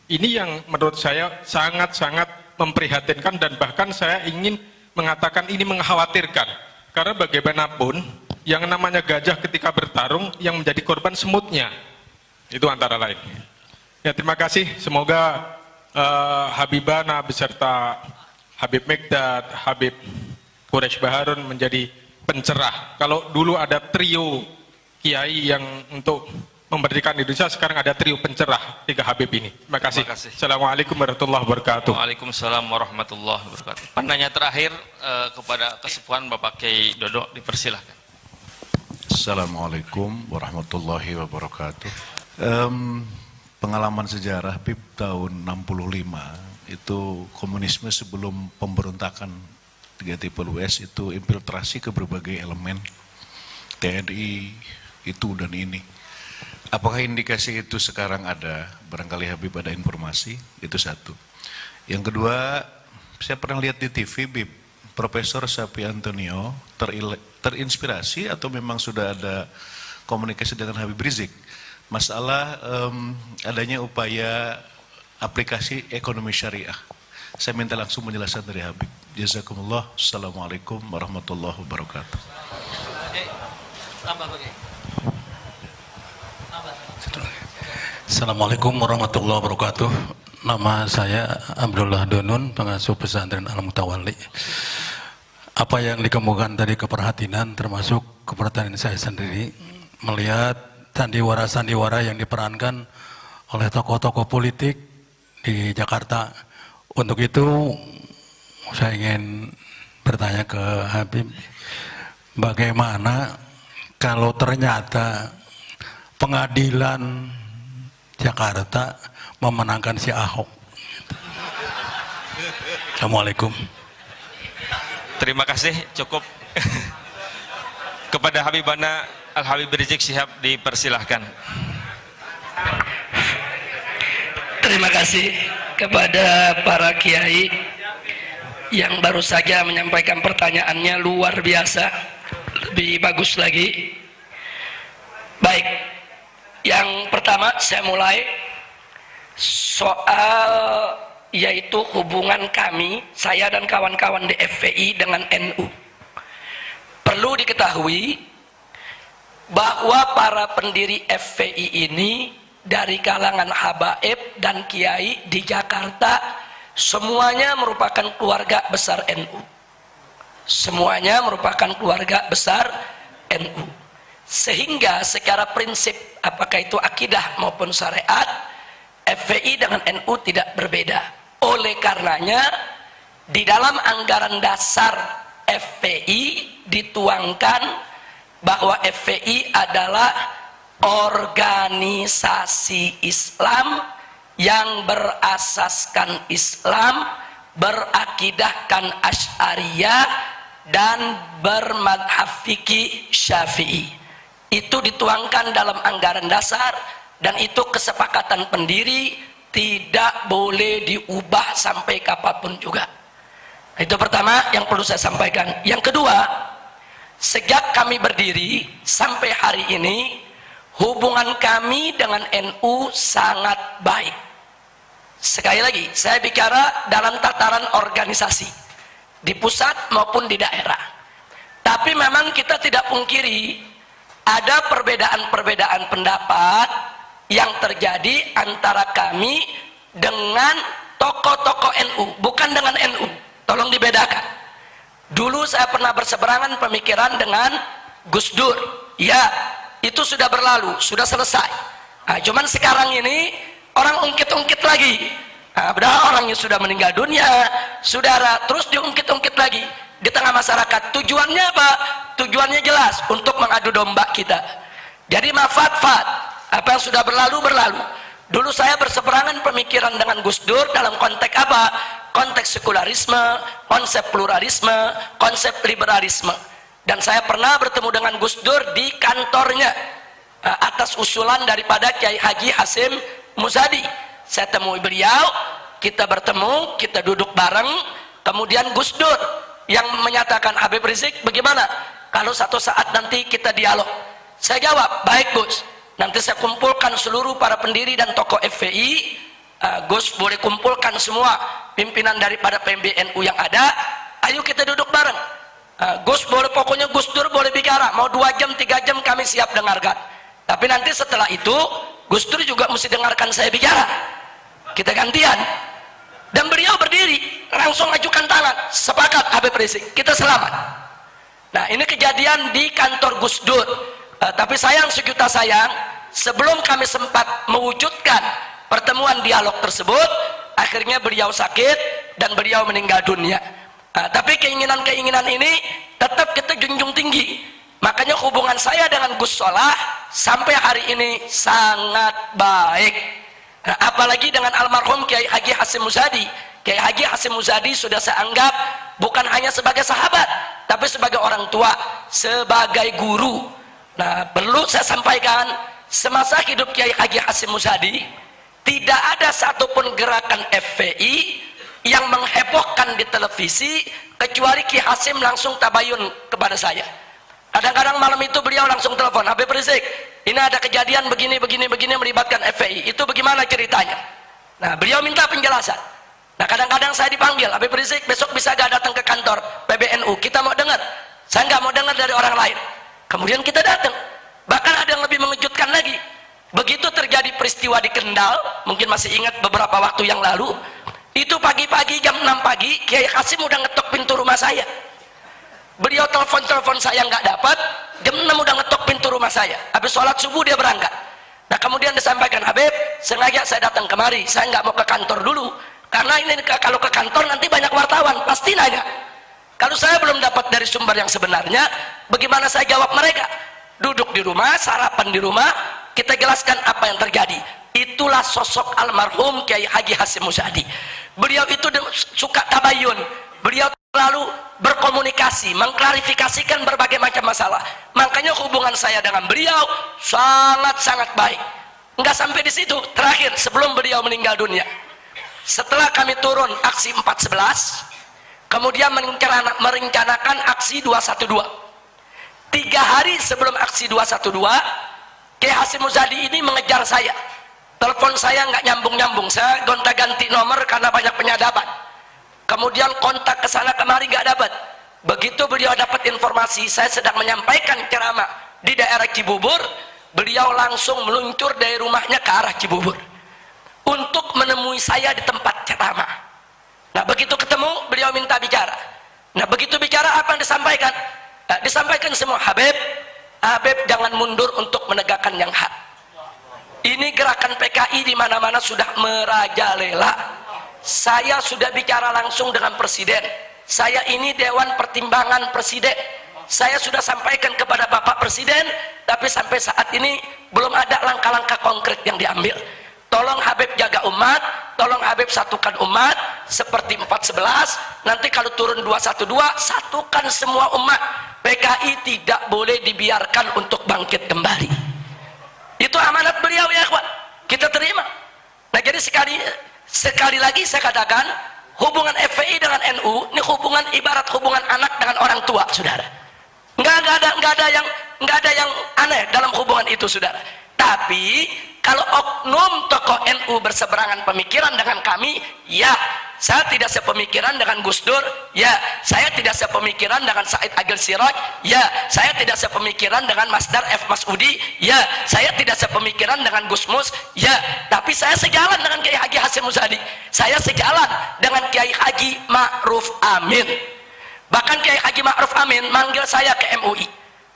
Ini yang menurut saya sangat-sangat memprihatinkan dan bahkan saya ingin mengatakan ini mengkhawatirkan. Karena bagaimanapun yang namanya gajah ketika bertarung yang menjadi korban semutnya. Itu antara lain. Ya, terima kasih. Semoga Habibana beserta Habib Mikdad, Habib Quraisy Baharun menjadi pencerah. Kalau dulu ada trio kiai yang untuk memerdekakan Indonesia, sekarang ada trio pencerah 3 Habib ini. Terima kasih. Assalamualaikum warahmatullahi wabarakatuh. Waalaikumsalam warahmatullahi wabarakatuh. Penanya terakhir kepada Kesepuhan Bapak Kiai Dodo, dipersilahkan. Assalamualaikum warahmatullahi wabarakatuh. Pengalaman sejarah PIP tahun 65 itu komunisme sebelum pemberontakan 3/12 itu infiltrasi ke berbagai elemen TNI itu dan ini. Apakah indikasi itu sekarang ada? Barangkali Habib ada informasi, itu satu. Yang kedua, saya pernah lihat di TV Bib, Profesor Sapi Antonio terinspirasi atau memang sudah ada komunikasi dengan Habib Rizik masalah adanya upaya aplikasi ekonomi syariah. Saya minta langsung penjelasan dari Habib. Jazakumullah. Assalamualaikum warahmatullahi wabarakatuh. Assalamualaikum warahmatullahi wabarakatuh. Nama saya Abdullah Dunun, pengasuh pesantren Al-Mutawalli. Apa yang dikemukakan tadi keperhatian, termasuk keperhatian saya sendiri, melihat sandiwara-sandiwara yang diperankan oleh tokoh-tokoh politik di Jakarta. Untuk itu saya ingin bertanya ke Habib, bagaimana kalau ternyata pengadilan Jakarta memenangkan si Ahok? Assalamualaikum. Terima kasih, cukup. Kepada Habibana Al-Habib Rizik Syihab dipersilahkan. Terima kasih kepada para kiai yang baru saja menyampaikan pertanyaannya, luar biasa, lebih bagus lagi. Baik, yang pertama saya mulai soal yaitu hubungan kami, saya dan kawan-kawan di FPI dengan NU. Perlu diketahui bahwa para pendiri FPI ini dari kalangan habaib dan kiai di Jakarta semuanya merupakan keluarga besar NU. Semuanya merupakan keluarga besar NU. Sehingga secara prinsip, apakah itu akidah maupun syariat, FPI dengan NU tidak berbeda. Oleh karenanya di dalam anggaran dasar FPI dituangkan bahwa FPI adalah organisasi Islam yang berasaskan Islam, berakidahkan Asy'ariyah dan bermadhab fikih Syafi'i. Itu dituangkan dalam anggaran dasar dan itu kesepakatan pendiri, tidak boleh diubah sampai kapanpun juga. Itu pertama yang perlu saya sampaikan. Yang kedua, sejak kami berdiri sampai hari ini, hubungan kami dengan NU sangat baik. Sekali lagi, saya bicara dalam tataran organisasi, di pusat maupun di daerah. Tapi memang kita tidak pungkiri, ada perbedaan-perbedaan pendapat yang terjadi antara kami dengan tokoh-tokoh NU, bukan dengan NU. Tolong dibedakan. Dulu saya pernah berseberangan pemikiran dengan Gus Dur. Ya, itu sudah berlalu, sudah selesai. Nah, cuman sekarang ini orang ungkit-ungkit lagi. Nah, padahal orangnya sudah meninggal dunia, saudara, terus diungkit-ungkit lagi di tengah masyarakat. Tujuannya apa? Tujuannya jelas, untuk mengadu domba kita. Jadi mafat-fat, apa yang sudah berlalu berlalu. Dulu saya berseberangan pemikiran dengan Gus Dur dalam konteks apa? Konteks sekularisme, konsep pluralisme, konsep liberalisme. Dan saya pernah bertemu dengan Gus Dur di kantornya atas usulan daripada Kiai Haji Hasim Muzadi. Saya temui beliau, kita bertemu, kita duduk bareng. Kemudian Gus Dur yang menyatakan, Habib Rizik bagaimana kalau satu saat nanti kita dialog? Saya jawab, baik Gus, nanti saya kumpulkan seluruh para pendiri dan tokoh FPI. Gus boleh kumpulkan semua pimpinan daripada PMBNU yang ada, ayo kita duduk bareng. Gus boleh, pokoknya Gus Dur boleh bicara, mau 2 jam 3 jam kami siap dengarkan. Tapi nanti setelah itu Gus Dur juga mesti dengarkan saya bicara, kita gantian. Dan beliau berdiri langsung ajukan tangan, sepakat Habib Rizik, kita selamat. Nah, ini kejadian di kantor Gus Dur. Tapi sayang sejuta sayang, sebelum kami sempat mewujudkan pertemuan dialog tersebut, akhirnya beliau sakit dan beliau meninggal dunia. Tapi keinginan-keinginan ini tetap kita junjung tinggi. Makanya hubungan saya dengan Gus Solah sampai hari ini sangat baik. Apalagi dengan almarhum Kiai Haji Hasim Muzadi. Kiai Haji Hasim Muzadi sudah saya anggap bukan hanya sebagai sahabat, tapi sebagai orang tua, sebagai guru. Nah, perlu saya sampaikan, semasa hidup Kiai Haji Hasim Muzadi, tidak ada satupun gerakan FPI yang menghebohkan di televisi kecuali Ki Hasim langsung tabayun kepada saya. Kadang-kadang malam itu beliau langsung telepon, Habib Rizik, ini ada kejadian begini melibatkan FPI, itu bagaimana ceritanya? Nah, beliau minta penjelasan. Nah, kadang-kadang saya dipanggil, Habib Rizik besok bisa gak datang ke kantor PBNU, kita mau dengar. Saya nggak mau dengar dari orang lain. Kemudian kita datang. Bahkan ada yang lebih mengejutkan lagi, begitu terjadi peristiwa di Kendal, mungkin masih ingat beberapa waktu yang lalu, itu pagi-pagi jam 6 pagi Kiai Hasim udah ngetok pintu rumah saya. Beliau telepon saya nggak dapat, jam 6 udah ngetok pintu rumah saya. Habis sholat subuh dia berangkat. Nah, kemudian disampaikan, Habib, sengaja saya datang kemari, saya nggak mau ke kantor dulu, karena ini kalau ke kantor nanti banyak wartawan pasti nanya. Kalau saya belum dapat dari sumber yang sebenarnya, bagaimana saya jawab mereka? Duduk di rumah, sarapan di rumah, kita jelaskan apa yang terjadi. Itulah sosok almarhum Kiai Haji Hasim Muzadi. Beliau itu suka tabayun, beliau selalu berkomunikasi, mengklarifikasikan berbagai macam masalah. Makanya hubungan saya dengan beliau sangat-sangat baik. Enggak sampai di situ, terakhir sebelum beliau meninggal dunia, setelah kami turun aksi 411, kemudian merencanakan aksi 212. 3 hari sebelum aksi 212, Kiai Hasim Muzadi ini mengejar saya. Telepon saya nggak nyambung-nyambung, saya gonta-ganti nomor karena banyak penyadapan. Kemudian kontak ke sana kemari nggak dapat. Begitu beliau dapat informasi saya sedang menyampaikan ceramah di daerah Cibubur, beliau langsung meluncur dari rumahnya ke arah Cibubur untuk menemui saya di tempat ceramah. Nah, begitu ketemu beliau minta bicara. Nah, begitu bicara apa yang disampaikan? Disampaikan semua, Habib jangan mundur untuk menegakkan yang hak. Ini gerakan PKI di mana-mana sudah merajalela. Saya sudah bicara langsung dengan Presiden. Saya ini Dewan Pertimbangan Presiden. Saya sudah sampaikan kepada Bapak Presiden, tapi sampai saat ini belum ada langkah-langkah konkret yang diambil. Tolong Habib jaga umat, tolong Habib satukan umat, seperti 411, nanti kalau turun 212, satukan semua umat. PKI tidak boleh dibiarkan untuk bangkit kembali. Itu amanat beliau ya kawan, kita terima. Nah, jadi sekali lagi saya katakan, hubungan FPI dengan NU ini hubungan ibarat hubungan anak dengan orang tua, saudara. Nggak ada yang aneh dalam hubungan itu, saudara. Tapi kalau oknum tokoh NU berseberangan pemikiran dengan kami, ya, saya tidak sepemikiran dengan Gus Dur, ya, saya tidak sepemikiran dengan Said Agil Siraj, ya, saya tidak sepemikiran dengan Mas Dar F. Masudi, ya, saya tidak sepemikiran dengan Gus Mus, ya, tapi saya sejalan dengan Kiai Haji Hasyim Muzadi, saya sejalan dengan Kiai Haji Ma'ruf Amin. Bahkan Kiai Haji Ma'ruf Amin manggil saya ke MUI.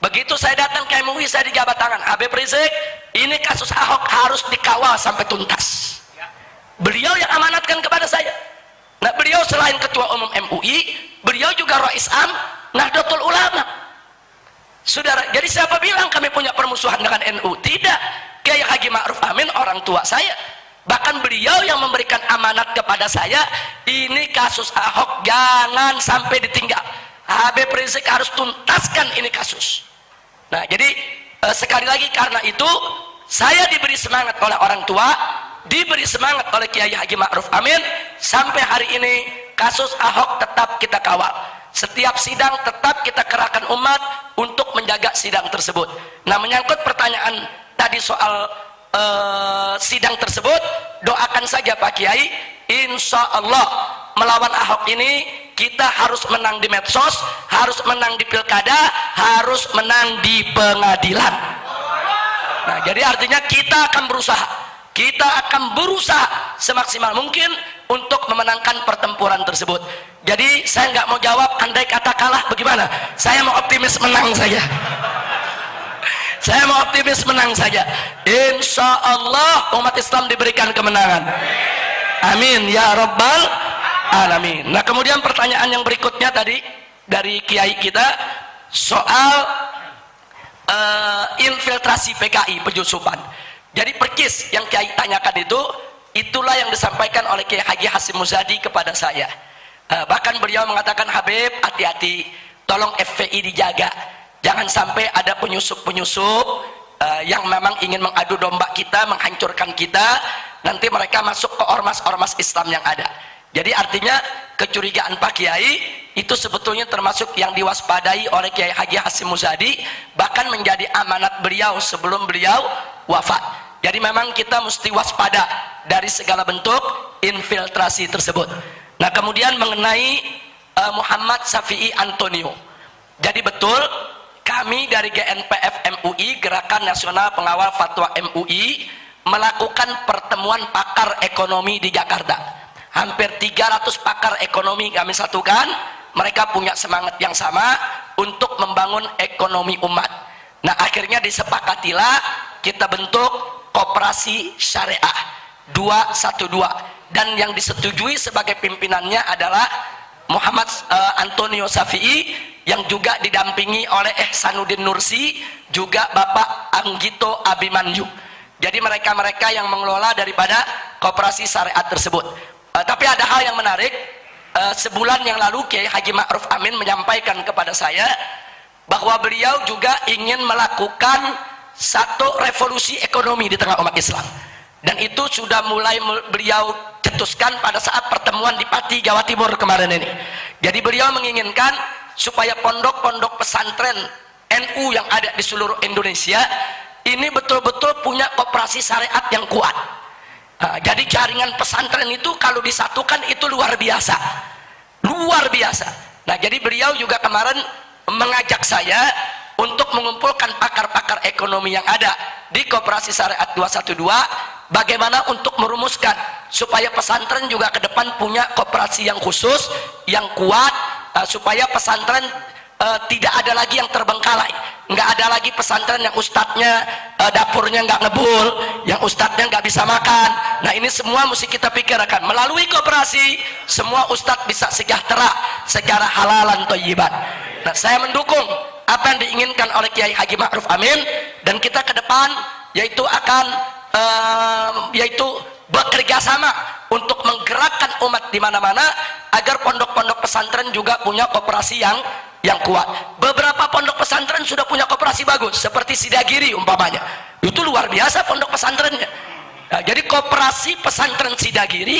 Begitu saya datang ke MUI, saya dijabat tangan, Habib Rizik, ini kasus Ahok harus dikawal sampai tuntas. Beliau yang amanatkan kepada saya. Nah, beliau selain ketua umum MUI, beliau juga Rais Am Nahdlatul Ulama. Saudara, jadi siapa bilang kami punya permusuhan dengan NU? Tidak. Kiai Haji Ma'ruf Amin orang tua saya. Bahkan beliau yang memberikan amanat kepada saya, ini kasus Ahok jangan sampai ditinggal. Habib Rizik harus tuntaskan ini kasus. Nah, jadi sekali lagi karena itu saya diberi semangat oleh orang tua, diberi semangat oleh Kiai Haji Ma'ruf Amin, sampai hari ini kasus Ahok tetap kita kawal. Setiap sidang tetap kita kerahkan umat untuk menjaga sidang tersebut. Nah, menyangkut pertanyaan tadi soal sidang tersebut, doakan saja Pak Kiai, insya Allah melawan Ahok ini kita harus menang di medsos, harus menang di pilkada, harus menang di pengadilan. Nah, jadi artinya kita akan berusaha semaksimal mungkin untuk memenangkan pertempuran tersebut. Jadi saya nggak mau jawab andai kata kalah bagaimana, saya mau optimis menang saja. Saya mau optimis menang saja. Insya Allah umat Islam diberikan kemenangan. Amin ya Rabbal Alamin. Nah, kemudian pertanyaan yang berikutnya tadi dari kiai kita soal infiltrasi PKI penyusupan. Jadi percis yang kiai tanyakan itu, itulah yang disampaikan oleh Kiai Haji Hasyim Muzadi kepada saya. Bahkan beliau mengatakan, Habib, hati-hati, tolong FPI dijaga, jangan sampai ada penyusup-penyusup yang memang ingin mengadu domba kita, menghancurkan kita, nanti mereka masuk ke ormas-ormas Islam yang ada. Jadi artinya kecurigaan Pak Kiai itu sebetulnya termasuk yang diwaspadai oleh Kiai Haji Hasyim Muzadi, bahkan menjadi amanat beliau sebelum beliau wafat. Jadi memang kita mesti waspada dari segala bentuk infiltrasi tersebut. Nah, kemudian mengenai Muhammad Syafi'i Antonio, jadi betul kami dari GNPF MUI, Gerakan Nasional Pengawal Fatwa MUI, melakukan pertemuan pakar ekonomi di Jakarta. Hampir 300 pakar ekonomi kami satukan, mereka punya semangat yang sama untuk membangun ekonomi umat. Nah, akhirnya disepakatilah kita bentuk koperasi syariah 212, dan yang disetujui sebagai pimpinannya adalah Muhammad Antonio Syafi'i, yang juga didampingi oleh Ihsanuddin Nursi, juga Bapak Anggito Abimanyu. Jadi mereka-mereka yang mengelola daripada koperasi syariat tersebut. Tapi ada hal yang menarik, sebulan yang lalu Kiai Haji Ma'ruf Amin menyampaikan kepada saya bahwa beliau juga ingin melakukan satu revolusi ekonomi di tengah umat Islam, dan itu sudah mulai beliau cetuskan pada saat pertemuan di Pati, Jawa Timur kemarin ini. Jadi beliau menginginkan supaya pondok-pondok pesantren NU yang ada di seluruh Indonesia ini betul-betul punya koperasi syariat yang kuat. Jadi jaringan pesantren itu kalau disatukan itu luar biasa, luar biasa. Nah, jadi beliau juga kemarin mengajak saya untuk mengumpulkan pakar-pakar ekonomi yang ada di koperasi syariat 212, bagaimana untuk merumuskan supaya pesantren juga ke depan punya koperasi yang khusus, yang kuat, supaya pesantren tidak ada lagi yang terbengkalai, nggak ada lagi pesantren yang ustadznya dapurnya nggak ngebul, yang ustadznya nggak bisa makan. Nah, ini semua mesti kita pikirkan. Melalui koperasi semua ustadz bisa sejahtera secara halalan thayyiban. Nah, saya mendukung apa yang diinginkan oleh Kiai Haji Ma'ruf Amin, dan kita ke depan yaitu akan bekerja sama untuk menggerakkan umat di mana-mana agar pondok-pondok pesantren juga punya koperasi yang kuat. Beberapa pondok pesantren sudah punya koperasi bagus, seperti Sidagiri umpamanya, itu luar biasa pondok pesantrennya. Nah, jadi koperasi pesantren Sidagiri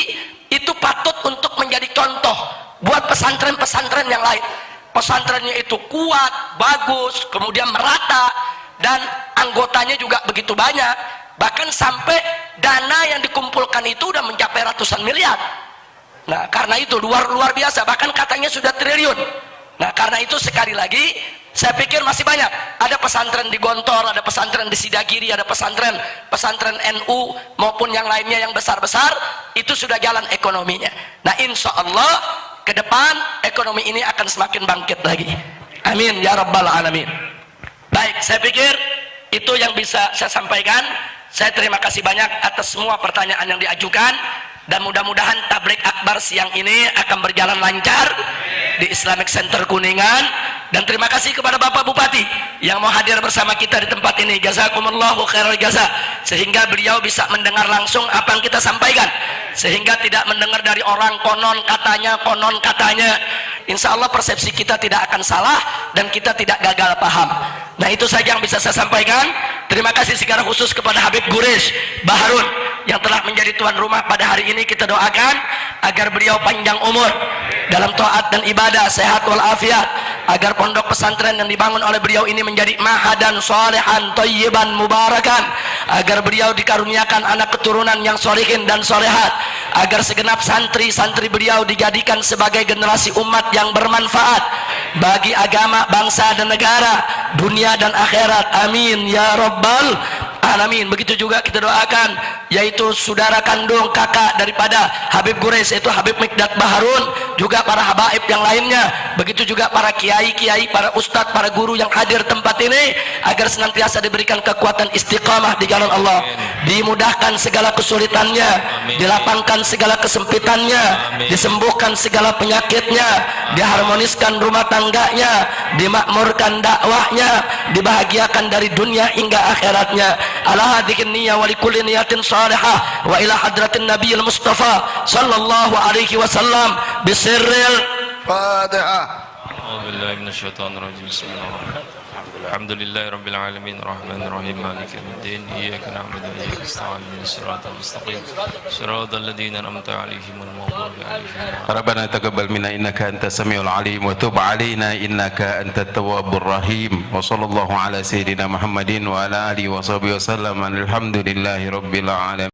itu patut untuk menjadi contoh buat pesantren-pesantren yang lain. Pesantrennya itu kuat, bagus, kemudian merata, dan anggotanya juga begitu banyak. bahkan sampai dana yang dikumpulkan itu udah mencapai ratusan miliar. Nah karena itu luar biasa, bahkan katanya sudah triliun. Nah karena itu sekali lagi saya pikir masih banyak, ada pesantren di Gontor, ada pesantren di Sidagiri, ada pesantren NU maupun yang lainnya yang besar-besar, itu sudah jalan ekonominya. Nah insya Allah ke depan ekonomi ini akan semakin bangkit lagi, amin ya rabbal alamin. Baik, saya pikir itu yang bisa saya sampaikan. Saya terima kasih banyak atas semua pertanyaan yang diajukan, dan mudah-mudahan tabligh akbar siang ini akan berjalan lancar di Islamic Center Kuningan. Dan terima kasih kepada Bapak Bupati yang mau hadir bersama kita di tempat ini. Jazakumullahu khairal jaza, sehingga beliau bisa mendengar langsung apa yang kita sampaikan, sehingga tidak mendengar dari orang konon katanya. Insya Allah persepsi kita tidak akan salah dan kita tidak gagal paham. Nah itu saja yang bisa saya sampaikan. Terima kasih secara khusus kepada Habib Guresh Baharun yang telah menjadi tuan rumah pada hari ini. Kita doakan agar beliau panjang umur dalam taat dan ibadah, sehat walafiat, agar pondok pesantren yang dibangun oleh beliau ini menjadi mahadan solehan thayyiban mubarakan, agar beliau dikaruniakan anak keturunan yang solehin dan solehat, agar segenap santri-santri beliau dijadikan sebagai generasi umat yang bermanfaat bagi agama, bangsa dan negara, dunia dan akhirat, amin ya rabbal alamin. Begitu juga kita doakan yaitu saudara kandung kakak daripada Habib Guresh, yaitu Habib Mikdad Baharun, juga para habaib yang lainnya, begitu juga para kiai-kiai, para ustadz, para guru yang hadir tempat ini, agar senantiasa diberikan kekuatan istiqamah di jalan Allah, dimudahkan segala kesulitannya, dilapangkan segala kesempitannya, disembuhkan segala penyakitnya, diharmoniskan rumah tangganya, dimakmurkan dakwahnya, dibahagiakan dari dunia hingga akhiratnya. Ala hadhihi niyyah wa likulli niyatin salihah wa ila hadratin nabiyil mustafa sallallahu alaihi wasallam bisirril Fatihah. A'udzu billahi minasyaitonir rajim. Bismillahirrahmanirrahim. Alhamdulillahi rabbil alamin arrahmanir rahim maliki yaumiddin iyyaka na'budu wa iyyaka nasta'in ihdinas siratal mustaqim siratal ladzina an'amta 'alaihim ghairil maghdubi 'alaihim. Rabbana taqabbal minna innaka antas samiul alim wa tub 'alaina innaka antat tawwabur rahim. Wa sallallahu ala sayyidina Muhammadin wa ala alihi wa sahbihi wasallam. Alhamdulillahi rabbil alamin.